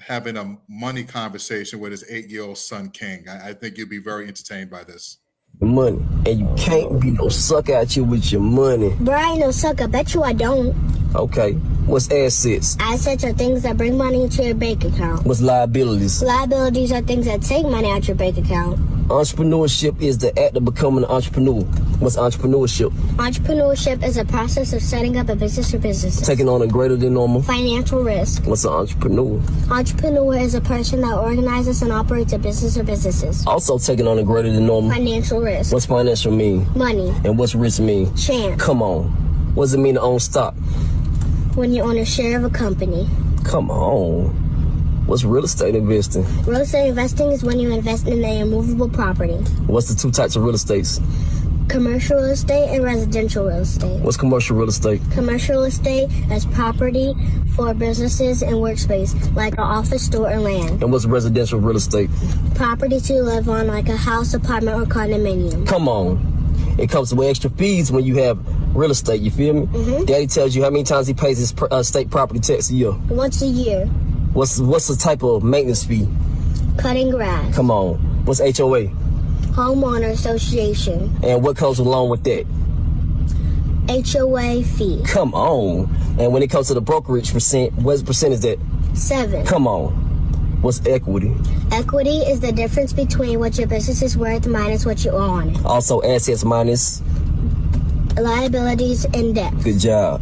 having a money conversation with his 8-year-old son, King. I think you'll be very entertained by this. Money, and you can't be no sucker out here with your money. Bro, I ain't no sucker. Bet you I don't. Okay, what's assets? Assets are things that bring money into your bank account. What's liabilities? Liabilities are things that take money out your bank account. Entrepreneurship is the act of becoming an entrepreneur. What's entrepreneurship? Entrepreneurship is a process of setting up a business or businesses. Taking on a greater than normal financial risk. What's an entrepreneur? Entrepreneur is a person that organizes and operates a business or businesses. Also taking on a greater than normal financial risk. What's financial mean? Money. And what's risk mean? Chance. Come on. What does it mean to own stock? when you own a share of a company. Come on. What's real estate investing? Real estate investing is when you invest in a immovable property. What's the two types of real estates? Commercial real estate and residential real estate. What's commercial real estate? Commercial real estate is property for businesses and workspace, like an office, store, or land. And what's residential real estate? Property to live on, like a house, apartment, or condominium. Come on. It comes with extra fees when you have real estate, you feel me? Daddy tells you how many times he pays his state property tax a year. Once a year. What's the type of maintenance fee? Cutting grass. Come on. What's HOA? Homeowner association. And what comes along with that? HOA fee. Come on. And when it comes to the brokerage percent, what percent is that? 7. Come on. What's equity? Equity is the difference between what your business is worth minus what you own. Also assets minus? Liabilities and debt. Good job.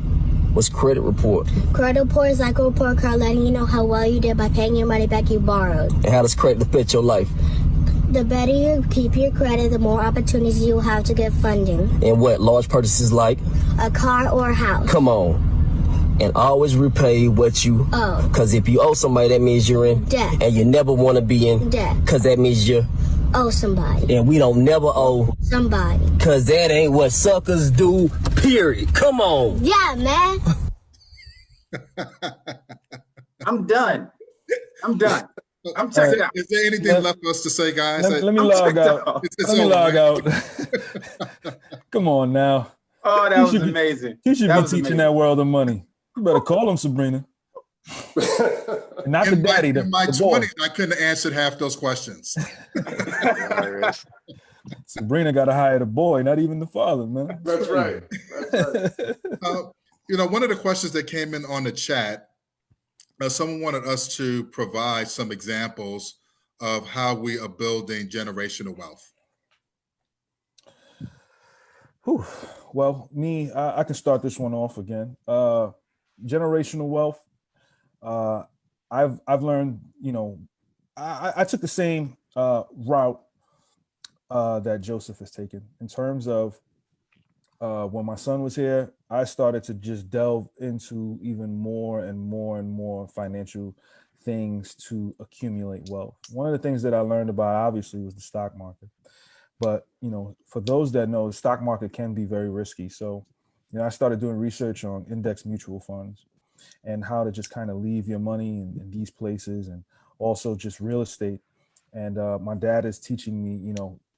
What's credit report? Credit report is like a report card letting you know how well you did by paying your money back you borrowed. And how does credit affect your life? The better you keep your credit, the more opportunities you will have to get funding. And what? Large purchases like? A car or a house. Come on. And always repay what you owe. Because if you owe somebody, that means you're in debt. And you never want to be in debt. Because that means you owe somebody. And we don't never owe somebody. Because that ain't what suckers do, period. Come on. Yeah, man. I'm done. I'm checked out. Is there anything left for us to say, guys? Let me log out. Let me log out. Come on now. Oh, that was amazing. You should be teaching that world of money. You better call him, Sabrina. Not the daddy, in my the 20s, I couldn't have answered half those questions. Sabrina got to hire the boy, not even the father, man. That's right. One of the questions that came in on the chat, someone wanted us to provide some examples of how we are building generational wealth. Whew. Well, I can start this one off again. Generational wealth. I've learned, I took the same route that Joseph has taken in terms of when my son was here. I started to just delve into even more and more and more financial things to accumulate wealth. One of the things that I learned about, obviously, was the stock market. But, for those that know, the stock market can be very risky. So, I started doing research on index mutual funds and how to just kind of leave your money in these places, and also just real estate. And my dad is teaching me,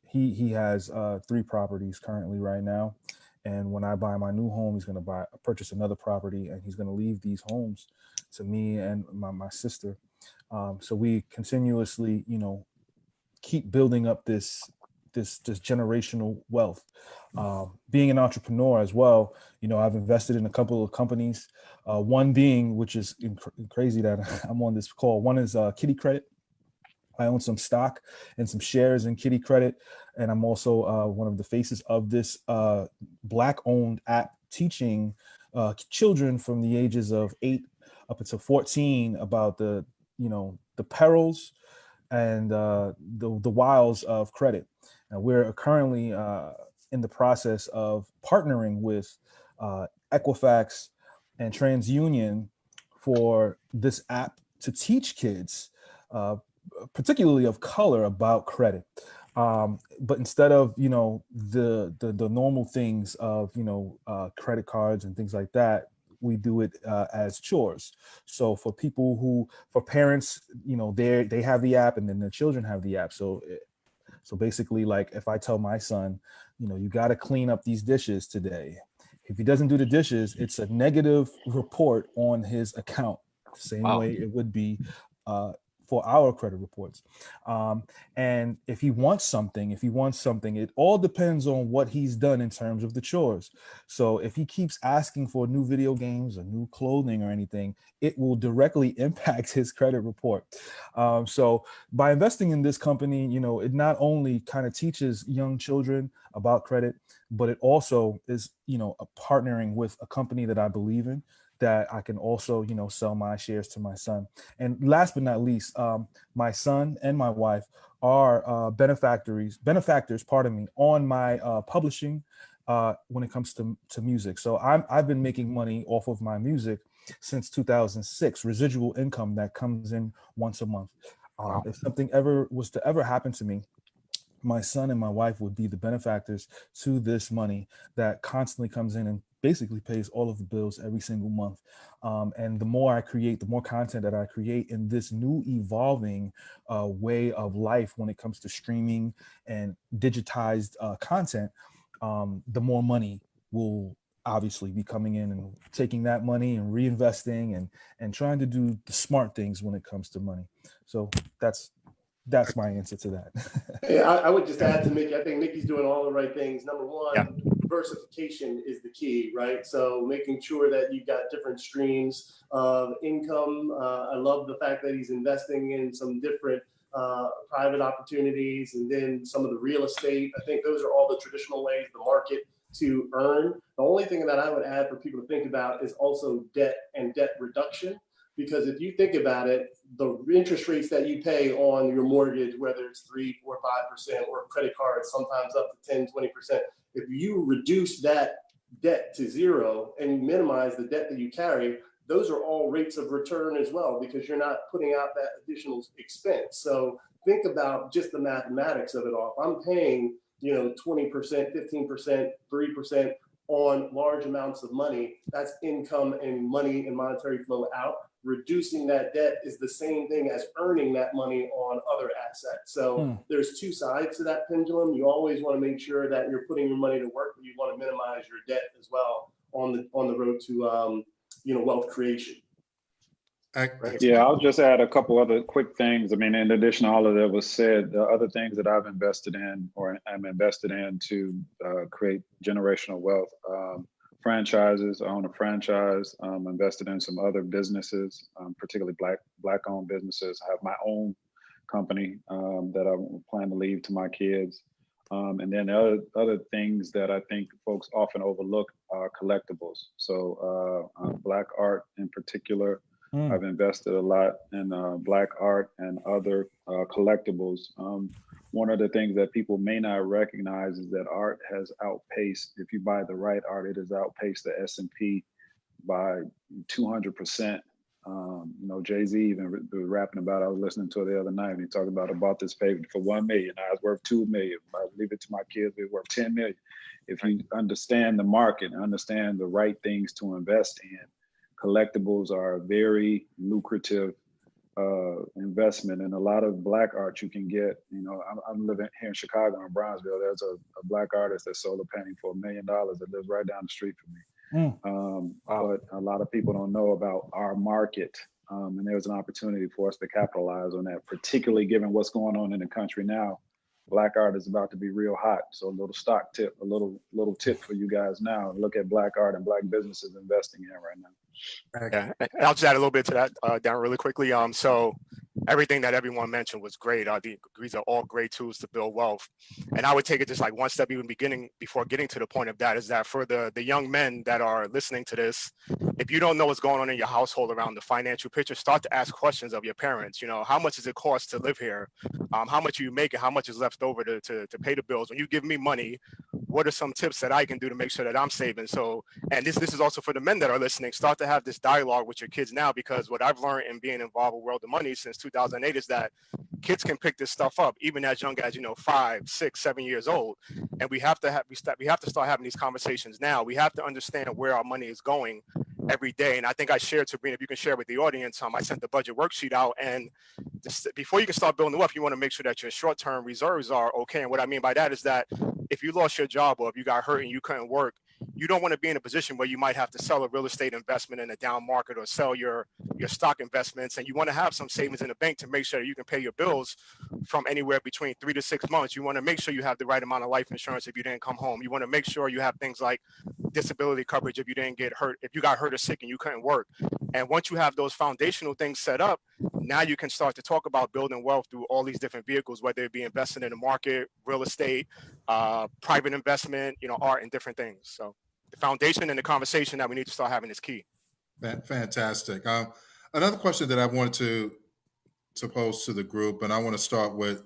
he has 3 properties currently right now. And when I buy my new home, he's going to purchase another property, and he's going to leave these homes to me and my sister. So we continuously, keep building up this generational wealth. Being an entrepreneur as well, I've invested in a couple of companies. One being, which is crazy that I'm on this call. One is Kitty Credit. I own some stock and some shares in Kitty Credit, and I'm also one of the faces of this Black-owned app teaching children from the ages of 8 up until 14 about the perils and the wiles of credit. And we're currently in the process of partnering with Equifax and TransUnion for this app to teach kids, particularly of color, about credit. But instead of, the normal things of, credit cards and things like that, we do it as chores. So for parents, they have the app, and then their children have the app. So basically, like, if I tell my son, you got to clean up these dishes today. If he doesn't do the dishes, it's a negative report on his account. Same way it would be for our credit reports. And if he wants something, it all depends on what he's done in terms of the chores. So if he keeps asking for new video games or new clothing or anything, it will directly impact his credit report. So by investing in this company, it not only kind of teaches young children about credit, but it also is, partnering with a company that I believe in, that I can also, sell my shares to my son. And last but not least, my son and my wife are benefactors, on my publishing when it comes to music. So I've been making money off of my music since 2006, residual income that comes in once a month. If something was to ever happen to me, my son and my wife would be the benefactors to this money that constantly comes in and basically pays all of the bills every single month. And the more I create, the more content that I create in this new evolving way of life when it comes to streaming and digitized content, the more money will obviously be coming in, and taking that money and reinvesting and trying to do the smart things when it comes to money. So that's my answer to that. Yeah, I would just add to Mickey, I think Mickey's doing all the right things. Number one, diversification is the key, right? So making sure that you've got different streams of income. I love the fact that he's investing in some different private opportunities, and then some of the real estate. I think those are all the traditional ways the market to earn. The only thing that I would add for people to think about is also debt and debt reduction. Because if you think about it, the interest rates that you pay on your mortgage, whether it's 3%, 4%, 5%, or credit cards, sometimes up to 10%, 20%, if you reduce that debt to zero and you minimize the debt that you carry, those are all rates of return as well, because you're not putting out that additional expense. So think about just the mathematics of it all. If I'm paying, 20%, 15%, 3% on large amounts of money, that's income and money and monetary flow out. Reducing that debt is the same thing as earning that money on other assets. So there's two sides to that pendulum. You always want to make sure that you're putting your money to work, but you want to minimize your debt as well on the road to wealth creation. Yeah, I'll just add a couple other quick things. I mean, in addition to all of that was said, the other things that I've invested in or am invested in to create generational wealth. Franchises. I own a franchise. Invested in some other businesses, particularly black-owned businesses. I have my own company that I plan to leave to my kids. And then other things that I think folks often overlook are collectibles. So Black art in particular, I've invested a lot in Black art and other collectibles. One of the things that people may not recognize is that art has outpaced, if you buy the right art, it has outpaced the S&P by 200%. Jay-Z even was rapping about, I was listening to it the other night, and he talked about, I bought this paper for $1 million. Now it's worth $2 million. If I leave it to my kids, it's worth $10 million. If you understand the market and understand the right things to invest in, collectibles are a very lucrative investment. And a lot of Black art you can get. I'm living here in Chicago in Bronzeville. There's a Black artist that sold a painting for $1 million that lives right down the street from me. But a lot of people don't know about our market. And there's an opportunity for us to capitalize on that, particularly given what's going on in the country now. Black art is about to be real hot. So a little stock tip, a little tip for you guys now. Look at Black art and Black businesses investing in right now. Yeah, I'll just add a little bit to that, Darren, really quickly. So everything that everyone mentioned was great. These are all great tools to build wealth. And I would take it just like one step even before getting to the point of that, is that for the young men that are listening to this, if you don't know what's going on in your household around the financial picture, start to ask questions of your parents. How much does it cost to live here? How much are you making? How much is left over to pay the bills? When you give me money, what are some tips that I can do to make sure that I'm saving? So, and this is also for the men that are listening, start to have this dialogue with your kids now, because what I've learned in being involved with World of Money since 2008 is that kids can pick this stuff up even as young as 5, 6, 7 years old, and we have to start having these conversations now. We have to understand where our money is going every day. And I think I shared, Sabrina, if you can share with the audience, I sent the budget worksheet out, and before you can start building wealth, you want to make sure that your short-term reserves are okay. And what I mean by that is that if you lost your job or if you got hurt and you couldn't work, you don't want to be in a position where you might have to sell a real estate investment in a down market or sell your stock investments. And you want to have some savings in the bank to make sure that you can pay your bills from anywhere between 3 to 6 months. You want to make sure you have the right amount of life insurance if you didn't come home. You want to make sure you have things like disability coverage if you didn't get hurt, if you got hurt or sick and you couldn't work. And once you have those foundational things set up, now you can start to talk about building wealth through all these different vehicles, whether it be investing in the market, real estate, private investment, art, and different things. So the foundation and the conversation that we need to start having is key. Fantastic. Another question that I wanted to pose to the group, and I want to start with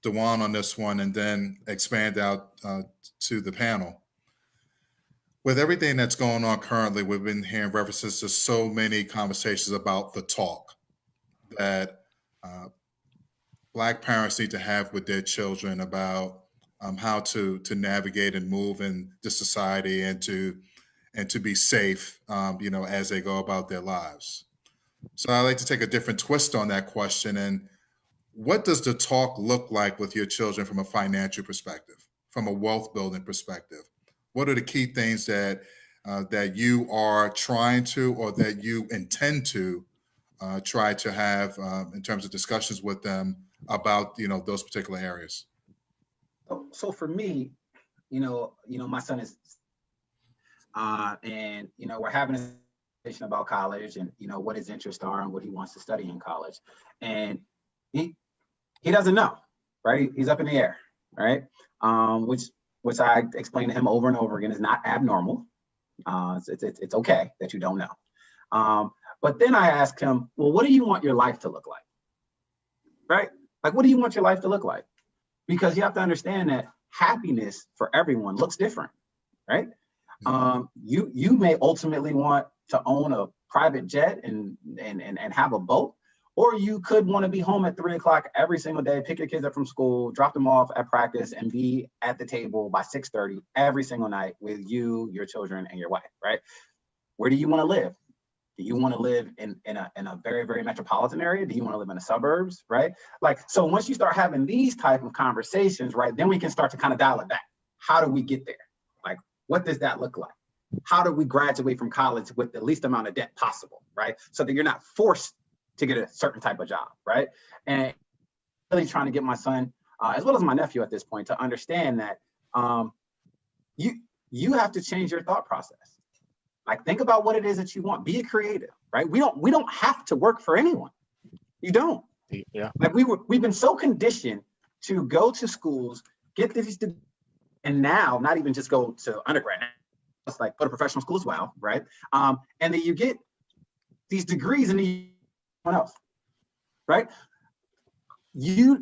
Dewan on this one and then expand out to the panel. With everything that's going on currently, we've been hearing references to so many conversations about the talk that Black parents need to have with their children about how to navigate and move in this society and to be safe, as they go about their lives. So I'd like to take a different twist on that question. And what does the talk look like with your children from a financial perspective, from a wealth building perspective? What are the key things that you are trying to, or that you intend to try to have in terms of discussions with them about those particular areas? So for me, my son is, and we're having a conversation about college and what his interests are and what he wants to study in college, and he doesn't know, right? He's up in the air, right? Which I explained to him over and over again is not abnormal. It's okay that you don't know. But then I asked him, well, what do you want your life to look like? Right? Like, what do you want your life to look like? Because you have to understand that happiness for everyone looks different, right? You may ultimately want to own a private jet and have a boat, or you could want to be home at 3 o'clock every single day, pick your kids up from school, drop them off at practice, and be at the table by 6:30 every single night with you, your children, and your wife, right? Where do you want to live? Do you want to live in a very, very metropolitan area? Do you want to live in the suburbs, right? Like, so once you start having these type of conversations, right, then we can start to kind of dial it back. How do we get there? Like, what does that look like? How do we graduate from college with the least amount of debt possible, right? So that you're not forced to get a certain type of job, right? And really trying to get my son, as well as my nephew at this point, to understand that you have to change your thought process. Like, think about what it is that you want. Be a creative, right? We don't have to work for anyone. You don't. Yeah. Like, we've been so conditioned to go to schools, get these, and now not even just go to undergrad. It's like go to professional school as well, right? And then you get these degrees and anyone else, right? You're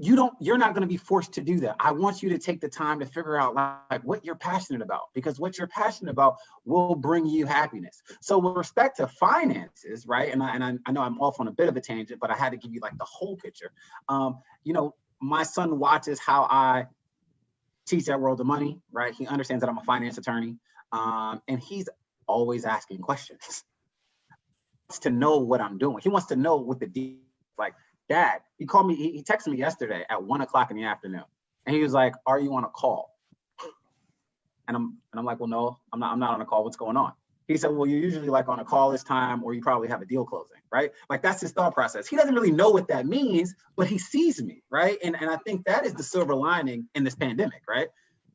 not going to be forced to do that. I want you to take the time to figure out like what you're passionate about, because what you're passionate about will bring you happiness. So with respect to finances, right? And I know I'm off on a bit of a tangent, but I had to give you like the whole picture. My son watches how I teach at World of Money, right? He understands that I'm a finance attorney, and he's always asking questions. He wants to know what I'm doing. He wants to know what the deal is. Like, Dad, he called me, he texted me yesterday at 1 o'clock in the afternoon. And he was like, are you on a call? And I'm like, well, no, I'm not on a call. What's going on? He said, well, you're usually like on a call this time, or you probably have a deal closing, right? Like, that's his thought process. He doesn't really know what that means, but he sees me, right? And I think that is the silver lining in this pandemic, right?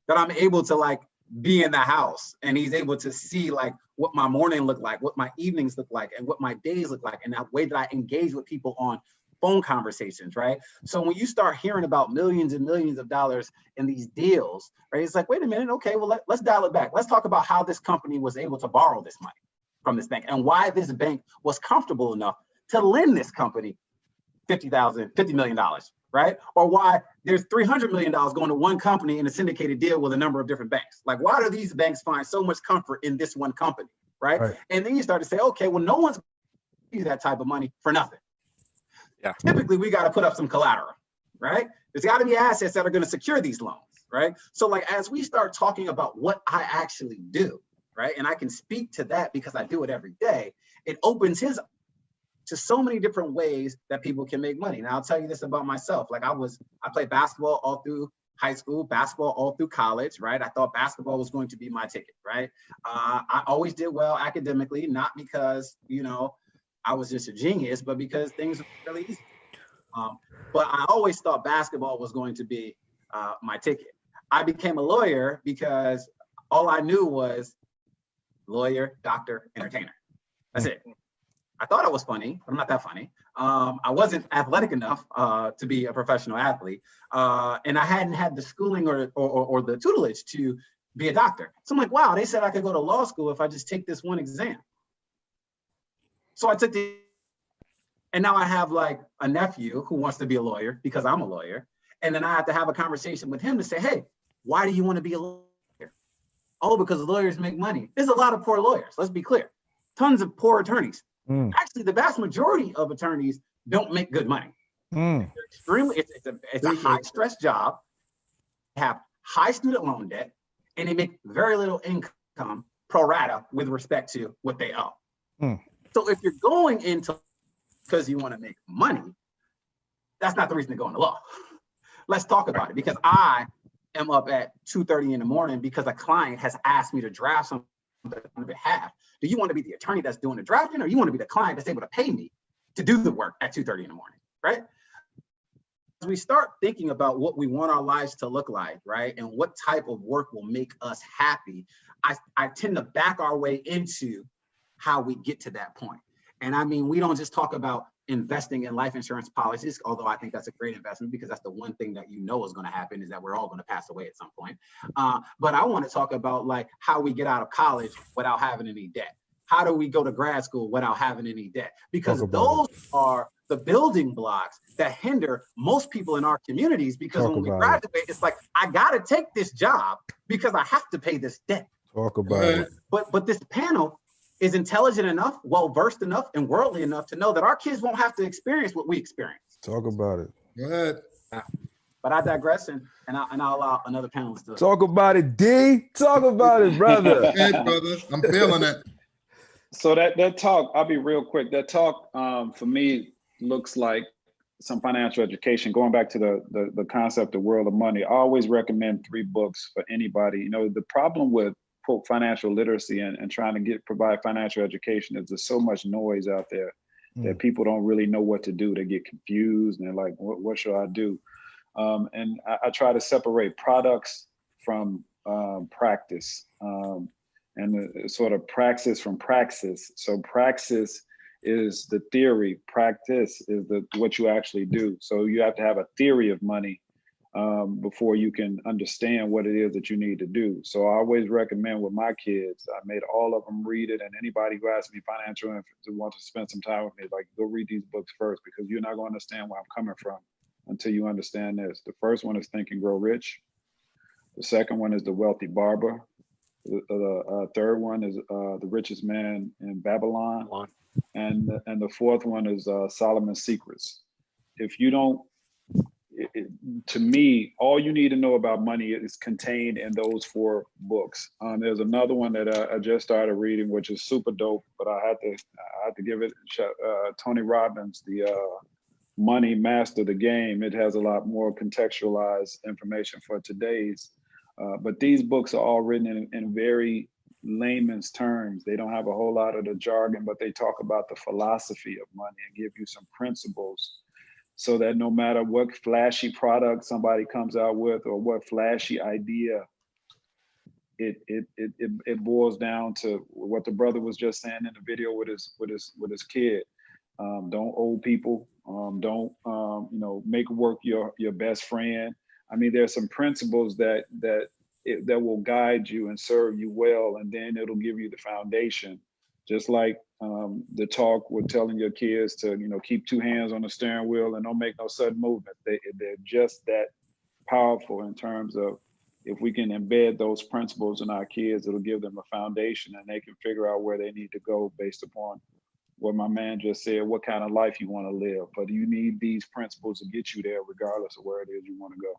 That I'm able to like be in the house, and he's able to see like what my morning look like, what my evenings look like, and what my days look like, and that way that I engage with people on phone conversations, right? So when you start hearing about millions and millions of dollars in these deals, right, it's like, wait a minute, okay, well, let's dial it back. Let's talk about how this company was able to borrow this money from this bank, and why this bank was comfortable enough to lend this company $50 million, right? Or why there's $300 million going to one company in a syndicated deal with a number of different banks. Like, why do these banks find so much comfort in this one company, right? And then you start to say, okay, well, no one's giving you that type of money for nothing. Yeah. Typically, we got to put up some collateral, right? There's got to be assets that are going to secure these loans, right? So like, as we start talking about what I actually do, right? And I can speak to that because I do it every day. It opens his to so many different ways that people can make money. Now, I'll tell you this about myself. Like, I played basketball all through high school, basketball all through college, right? I thought basketball was going to be my ticket, right? I always did well academically, not because, I was just a genius, but because things were really easy. But I always thought basketball was going to be my ticket. I became a lawyer because all I knew was lawyer, doctor, entertainer. That's it. I thought I was funny, but I'm not that funny. I wasn't athletic enough to be a professional athlete. And I hadn't had the schooling or the tutelage to be a doctor. So I'm like, wow, they said I could go to law school if I just take this one exam. So I took and now I have like a nephew who wants to be a lawyer because I'm a lawyer. And then I have to have a conversation with him to say, hey, why do you want to be a lawyer? oh, because lawyers make money. There's a lot of poor lawyers, let's be clear. Tons of poor attorneys. Actually, the vast majority of attorneys don't make good money. They're extremely, it's a high stress job, have high student loan debt, and they make very little income pro rata with respect to what they owe. So if you're going into because you want to make money, that's not the reason to go into law. Let's talk about it, because I am up at 2:30 in the morning because a client has asked me to draft something on behalf. Do you want to be the attorney that's doing the drafting, or you want to be the client that's able to pay me to do the work at 2:30 in the morning, right? As we start thinking about what we want our lives to look like, right, and what type of work will make us happy, I tend to back our way into how we get to that point. And I mean, we don't just talk about investing in life insurance policies, although I think that's a great investment because that's the one thing that you know is going to happen, is that we're all going to pass away at some point. But I want to talk about like how we get out of college without having any debt. How do we go to grad school without having any debt? Because those are the building blocks that hinder most people in our communities, because when we graduate, it's like, I got to take this job because I have to pay this debt. Talk about it. But this panel is intelligent enough, well-versed enough, and worldly enough to know that our kids won't have to experience what we experience. Talk about it. Go ahead. But I digress, and I'll allow another panelist to talk about it. D, talk about it, brother. Hey, brother, I'm feeling it. So that talk, I'll be real quick. That talk for me looks like some financial education. Going back to the concept of World of Money, I always recommend 3 books for anybody. You know, the problem with quote financial literacy and trying to provide financial education is there's so much noise out there that people don't really know what to do. They get confused and they're like, what should I do? And I try to separate products from practice, and the sort of praxis from praxis. So praxis is the theory, practice is what you actually do. So you have to have a theory of money before you can understand what it is that you need to do. So I always recommend with my kids, I made all of them read it, and anybody who asks me financial and wants to spend some time with me, like, go read these books first, because you're not going to understand where I'm coming from until you understand this. The first one is Think and Grow Rich. The second one is The Wealthy Barber. The third one is The Richest Man in Babylon. And the fourth one is Solomon's Secrets. If you don't, to me, all you need to know about money is contained in those 4 books. There's another one that I just started reading, which is super dope, but I had to give it Tony Robbins, the Money Master the Game. It has a lot more contextualized information for today's. But these books are all written in very layman's terms. They don't have a whole lot of the jargon, but they talk about the philosophy of money and give you some principles, so that no matter what flashy product somebody comes out with or what flashy idea, it boils down to what the brother was just saying in the video with his kid. Don't owe people. Don't make work your best friend. I mean, there's some principles that will guide you and serve you well, and then it'll give you the foundation. Just like the talk with telling your kids to, keep 2 hands on the steering wheel and don't make no sudden movement. They're just that powerful in terms of, if we can embed those principles in our kids, it'll give them a foundation and they can figure out where they need to go based upon what my man just said, what kind of life you want to live. But you need these principles to get you there regardless of where it is you want to go.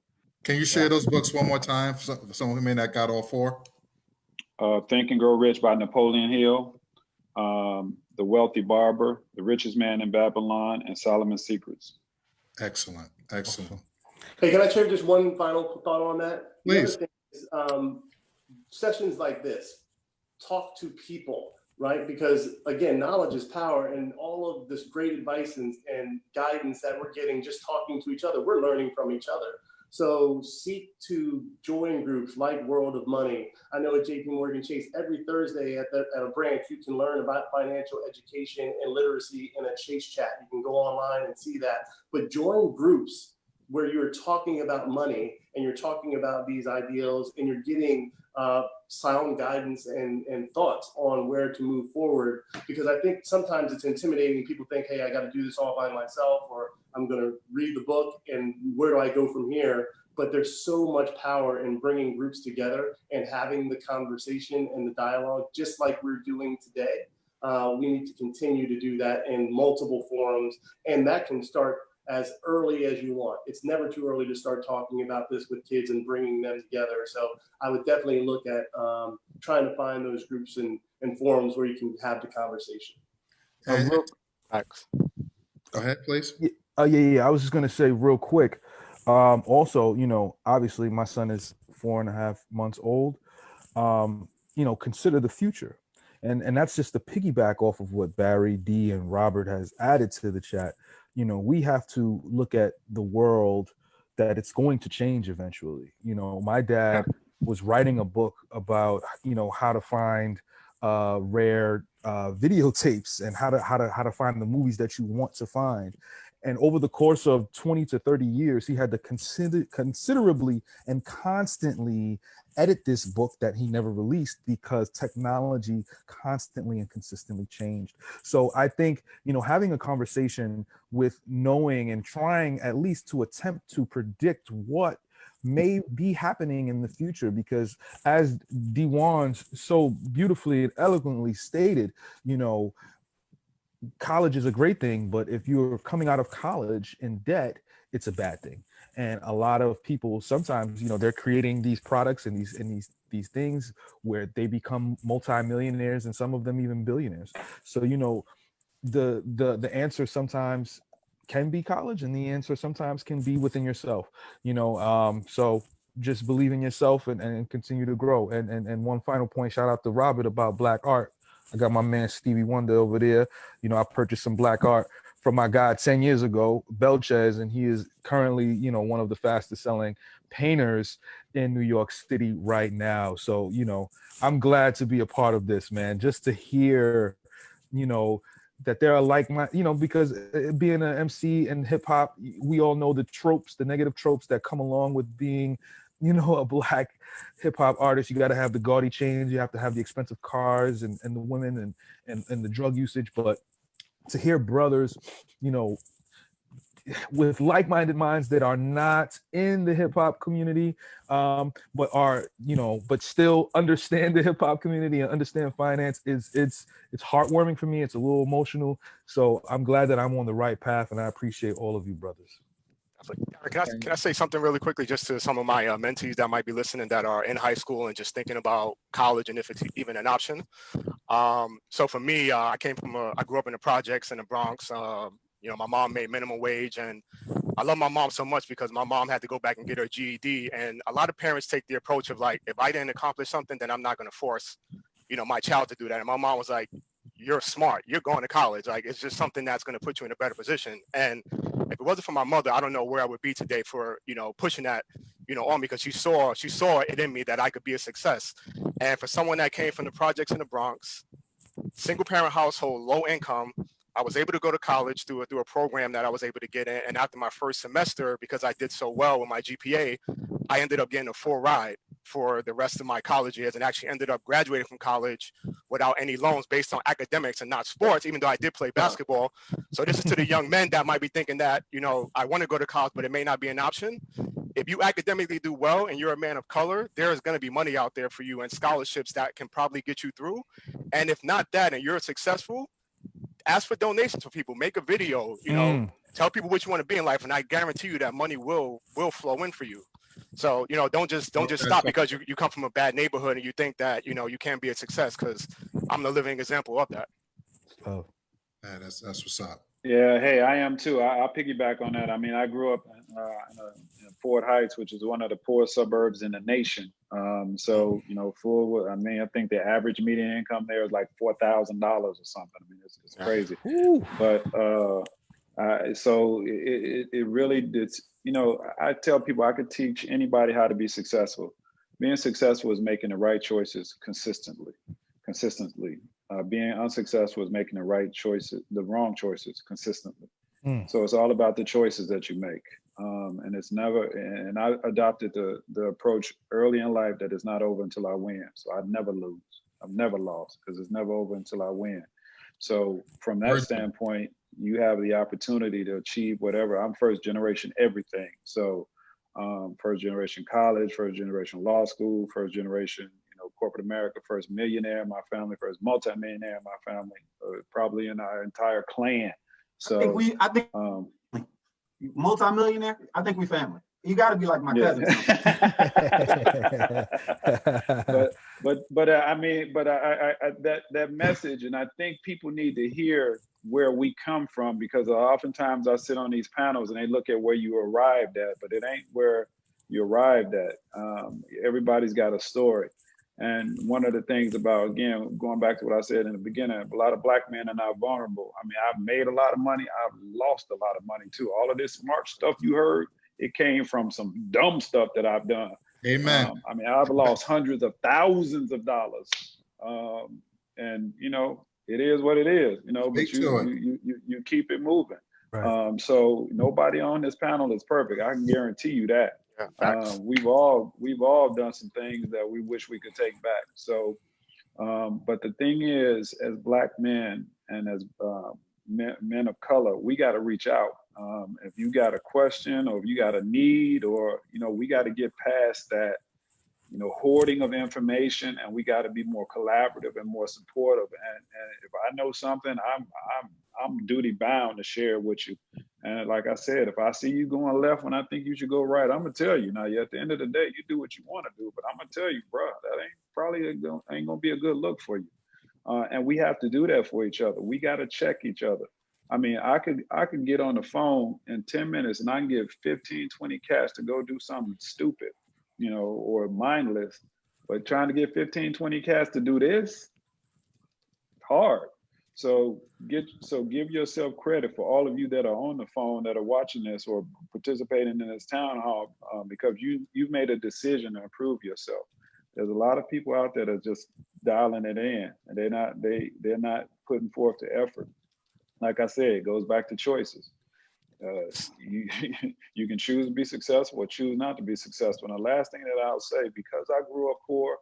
Can you share those books one more time for someone who may not got all 4? Think and Grow Rich by Napoleon Hill, The Wealthy Barber, The Richest Man in Babylon, and Solomon's Secrets. Excellent. Hey, can I share just one final thought on that? Please. The other thing is, sessions like this, talk to people, right? Because again, knowledge is power, and all of this great advice and guidance that we're getting just talking to each other, we're learning from each other. So seek to join groups like World of Money. I know at JP Morgan Chase, every Thursday at a branch, you can learn about financial education and literacy in a Chase chat. You can go online and see that. But join groups where you're talking about money and you're talking about these ideals and you're getting sound guidance and thoughts on where to move forward. Because I think sometimes it's intimidating. People think, hey, I got to do this all by myself, or I'm going to read the book and where do I go from here? But there's so much power in bringing groups together and having the conversation and the dialogue, just like we're doing today. We need to continue to do that in multiple forums, and that can start as early as you want. It's never too early to start talking about this with kids and bringing them together. So I would definitely look at trying to find those groups and forums where you can have the conversation. Go ahead, please. Yeah. I was just going to say real quick. Also, obviously my son is 4.5 months old. Consider the future. And that's just the piggyback off of what Barry, D, and Robert has added to the chat. We have to look at the world that it's going to change eventually. My dad was writing a book about, how to find rare videotapes and how to find the movies that you want to find. And over the course of 20 to 30 years, he had to considerably and constantly edit this book that he never released because technology constantly and consistently changed. So I think, having a conversation with knowing and trying at least to attempt to predict what may be happening in the future, because as Dewan so beautifully and eloquently stated, college is a great thing, but if you're coming out of college in debt, it's a bad thing. And a lot of people sometimes, they're creating these products and these things where they become multimillionaires and some of them even billionaires. So, the answer sometimes can be college, and the answer sometimes can be within yourself. So just believe in yourself and continue to grow. And one final point, shout out to Robert about Black art. I got my man Stevie Wonder over there. I purchased some Black art from my guy 10 years ago, Belchez, and he is currently, one of the fastest selling painters in New York City right now. So, I'm glad to be a part of this, man, just to hear, that there are because being an MC and hip hop, we all know the tropes, the negative tropes that come along with being, a Black hip hop artist. You got to have the gaudy chains, you have to have the expensive cars and the women and the drug usage. But to hear brothers, with like-minded minds that are not in the hip hop community, but are, but still understand the hip hop community and understand finance, it's heartwarming for me. It's a little emotional. So I'm glad that I'm on the right path, and I appreciate all of you brothers. Can I say something really quickly just to some of my mentees that might be listening that are in high school and just thinking about college and if it's even an option? So for me, I grew up in the projects in the Bronx. My mom made minimum wage, and I love my mom so much because my mom had to go back and get her GED. And a lot of parents take the approach of like, if I didn't accomplish something, then I'm not going to force, my child to do that. And my mom was like, you're smart, you're going to college. Like, it's just something that's going to put you in a better position. And if it wasn't for my mother, I don't know where I would be today for, pushing that, on me, because she saw it in me that I could be a success. And for someone that came from the projects in the Bronx, single parent household, low income, I was able to go to college through a program that I was able to get in. And after my first semester, because I did so well with my GPA, I ended up getting a full ride for the rest of my college years, and actually ended up graduating from college without any loans based on academics and not sports, even though I did play basketball. So this is to the young men that might be thinking that, I want to go to college, but it may not be an option. If you academically do well and you're a man of color, there is going to be money out there for you and scholarships that can probably get you through. And if not that, and you're successful, ask for donations for people, make a video, tell people what you want to be in life, and I guarantee you that money will flow in for you. So, don't just stop because you come from a bad neighborhood and you think that, you can't be a success, because I'm the living example of that. Oh, yeah, that's what's up. Yeah, hey, I am too. I'll piggyback on that. I mean, I grew up in Fort Heights, which is one of the poorest suburbs in the nation. So, I think the average median income there is like $4,000 or something. I mean, it's crazy. But so it really, I tell people I could teach anybody how to be successful. Being successful is making the right choices consistently. Being unsuccessful is making the wrong choices consistently. So it's all about the choices that you make. And it's never, and I adopted the approach early in life that it's not over until I win. So I never lose. I've never lost because it's never over until I win. So from that standpoint, you have the opportunity to achieve whatever. I'm first generation everything. So first generation college, first generation law school, first generation, corporate America, first millionaire in my family, first multimillionaire in my family, probably in our entire clan. So I think multimillionaire. I think we family. You got to be like my cousin. but I mean, that message, and I think people need to hear where we come from, because oftentimes I sit on these panels and they look at where you arrived at, but it ain't where you arrived at. Everybody's got a story. And one of the things about, again, going back to what I said in the beginning, a lot of Black men are not vulnerable. I mean, I've made a lot of money. I've lost a lot of money too. All of this smart stuff you heard, it came from some dumb stuff that I've done. Amen. I mean, I've lost hundreds of thousands of dollars. And, it is what it is, but you keep it moving. Right. So nobody on this panel is perfect. I can guarantee you that. Yeah, we've all done some things that we wish we could take back. So, but the thing is, as Black men and as men of color, we got to reach out. If you got a question or if you got a need, or, we got to get past that, hoarding of information, and we got to be more collaborative and more supportive. And if I know something, I'm duty bound to share it with you. And like I said, if I see you going left when I think you should go right, I'm gonna tell you. Now, at the end of the day, you do what you want to do, but I'm gonna tell you, bro, that ain't gonna be a good look for you. And we have to do that for each other. We got to check each other. I mean, I could get on the phone in 10 minutes and I can give 15, 20 cash to go do something stupid, or mindless, but trying to get 15, 20 cash to do this, hard. So give yourself credit for all of you that are on the phone, that are watching this or participating in this town hall, because you've made a decision to improve yourself. There's a lot of people out there that are just dialing it in, and they're not putting forth the effort. Like I said, it goes back to choices. You can choose to be successful or choose not to be successful. And the last thing that I'll say, because I grew up poor,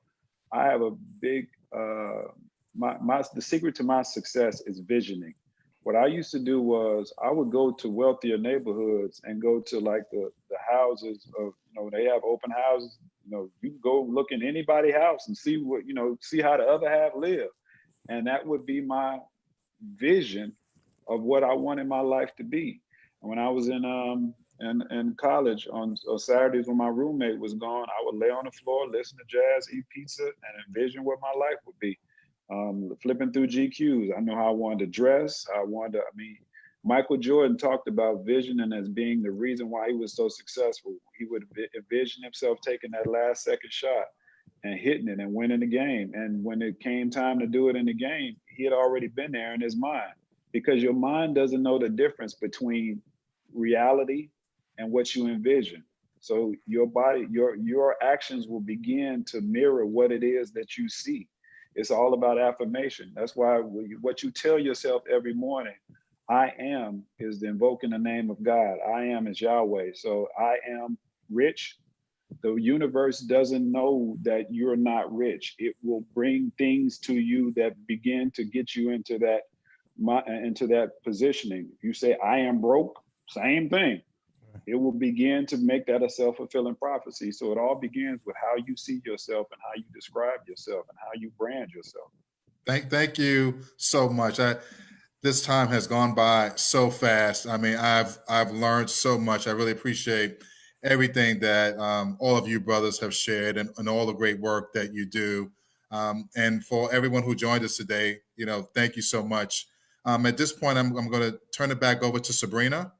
I have a big the secret to my success is visioning. What I used to do was I would go to wealthier neighborhoods and go to like the houses of, they have open houses. You can go look in anybody's house and see what, see how the other half live. And that would be my vision of what I wanted my life to be. And when I was in college on Saturdays when my roommate was gone, I would lay on the floor, listen to jazz, eat pizza, and envision what my life would be. Flipping through GQs, I know how I wanted to dress. Michael Jordan talked about visioning as being the reason why he was so successful. He would envision himself taking that last second shot and hitting it and winning the game. And when it came time to do it in the game, he had already been there in his mind, because your mind doesn't know the difference between reality and what you envision. So your body, your actions will begin to mirror what it is that you see. It's all about affirmation. That's why what you tell yourself every morning, I am, is invoking the name of God. I am is Yahweh. So I am rich. The universe doesn't know that you're not rich. It will bring things to you that begin to get you into that positioning. If you say, I am broke, same thing. It will begin to make that a self-fulfilling prophecy. So it all begins with how you see yourself and how you describe yourself and how you brand yourself. Thank you so much. This time has gone by so fast. I mean, I've learned so much. I really appreciate everything that all of you brothers have shared and all the great work that you do. And for everyone who joined us today, thank you so much. At this point, I'm going to turn it back over to Sabrina,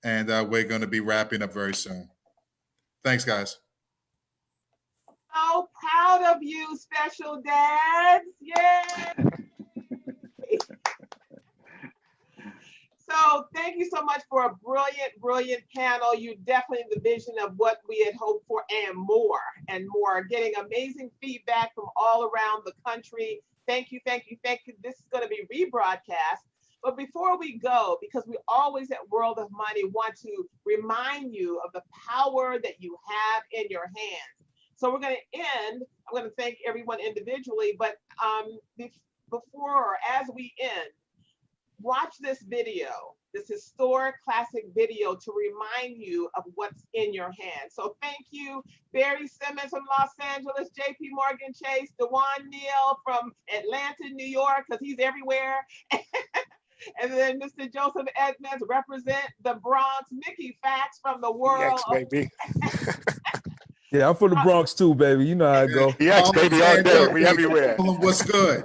and we're going to be wrapping up very soon. Thanks, guys. So proud of you, special dads. Yay! So thank you so much for a brilliant panel. You definitely the vision of what we had hoped for and more. Getting amazing feedback from all around the country. Thank you. This is going to be rebroadcast. But before we go, because we always at World of Money want to remind you of the power that you have in your hands. So we're going to end. I'm going to thank everyone individually, but before or as we end, watch this video, this historic classic video to remind you of what's in your hands. So thank you, Barry Simmons from Los Angeles, JP Morgan Chase, Dewan Neal from Atlanta, New York, because he's everywhere. And then Mr. Joseph Edmonds represent the Bronx, Mickey Fax from the world. Yes, baby. Yeah, I'm from the Bronx too, baby. You know how it go. Yes, baby, all day. We everywhere. What's good?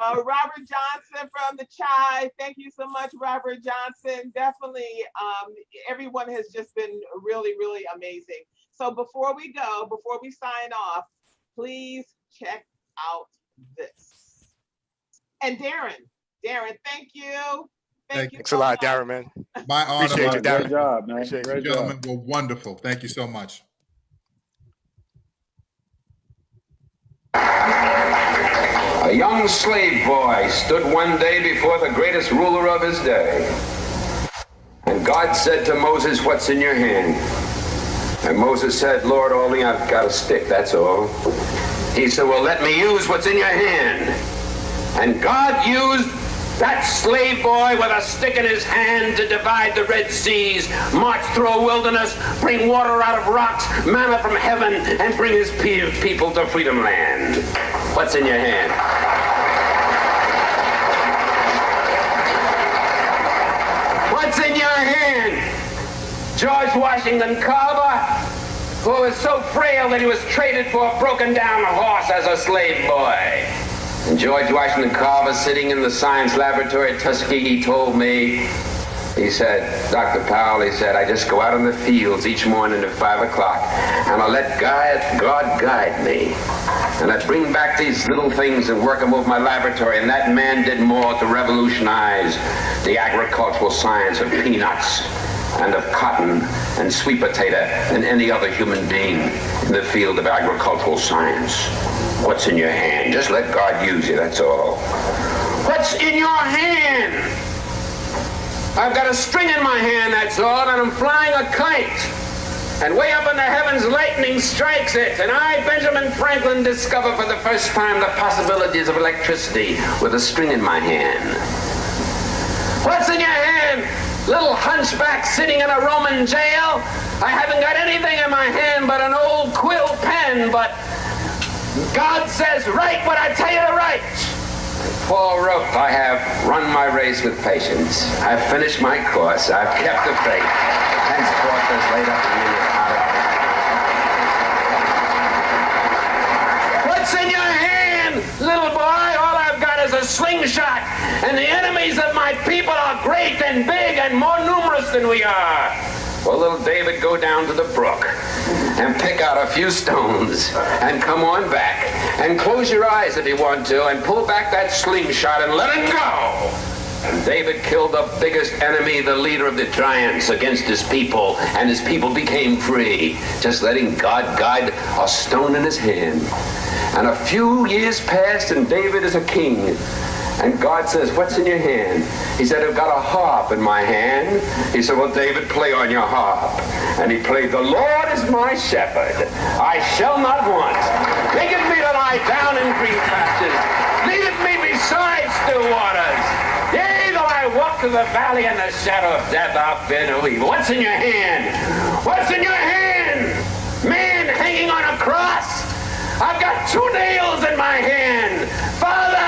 Robert Johnson from the Chai. Thank you so much, Robert Johnson. Definitely, everyone has just been really, really amazing. So before we go, before we sign off, please check out this. And Darren, thank you. Thank you. Thanks a lot, Darren, man. My honor. Appreciate you, Darren. Great job, man. Appreciate Great You job. gentlemen were wonderful. Thank you so much. A young slave boy stood one day before the greatest ruler of his day. And God said to Moses, "What's in your hand?" And Moses said, "Lord, only I've got a stick, that's all." He said, "Well, let me use what's in your hand." And God used that slave boy with a stick in his hand to divide the Red Seas, march through a wilderness, bring water out of rocks, manna from heaven, and bring his people to Freedom Land. What's in your hand? What's in your hand? George Washington Carver, who was so frail that he was traded for a broken down horse as a slave boy. And George Washington Carver, sitting in the science laboratory at Tuskegee, told me, he said, "Dr. Powell," he said, "I just go out in the fields each morning at 5 o'clock, and I let God guide me. And I bring back these little things and work them over my laboratory." And that man did more to revolutionize the agricultural science of peanuts and of cotton and sweet potato than any other human being in the field of agricultural science. What's in your hand? Just let God use you, that's all. What's in your hand? I've got a string in my hand, that's all, and I'm flying a kite. And way up in the heavens, lightning strikes it. And I, Benjamin Franklin, discover for the first time the possibilities of electricity with a string in my hand. What's in your hand? Little hunchback sitting in a Roman jail. I haven't got anything in my hand but an old quill pen, but God says, "Write what I tell you to write." Paul wrote, "I have run my race with patience. I've finished my course. I've kept the faith. Henceforth is laid up in me a crown of life." What's in your hand, little boy? All I've got is a slingshot, and the enemies of my people are great and big and more numerous than we are. Well, little David, go down to the brook and pick out a few stones and come on back and close your eyes if you want to and pull back that slingshot and let it go. And David killed the biggest enemy, the leader of the giants, against his people, and his people became free, just letting God guide a stone in his hand. And a few years passed and David is a king. And God says, "What's in your hand?" He said, "I've got a harp in my hand." He said, "Well, David, play on your harp." And he played, "The Lord is my shepherd, I shall not want. Maketh me to lie down in green pastures, leadeth me beside still waters. Yea, though I walk through the valley in the shadow of death, I'll fear no evil." What's in your hand? What's in your hand? Man hanging on a cross. I've got 2 nails in my hand. Father,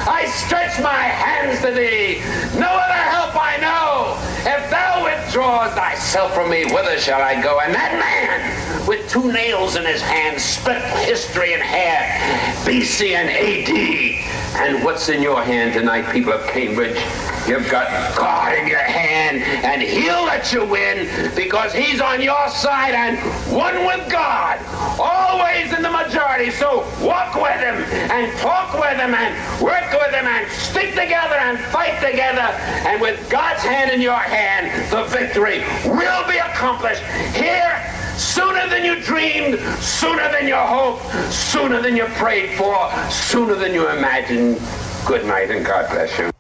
I stretch my hands to thee. No other help I know. If thou withdraws thyself from me, whither shall I go? And that man with 2 nails in his hand split history in half, BC and AD. And what's in your hand tonight, people of Cambridge? You've got God in your hand, and he'll let you win because he's on your side and one with God, always in the majority. So walk with him and talk with him and work with him and stick together and fight together. And with God's hand in your hand, the victory will be accomplished here sooner than you dreamed, sooner than you hoped, sooner than you prayed for, sooner than you imagined. Good night and God bless you.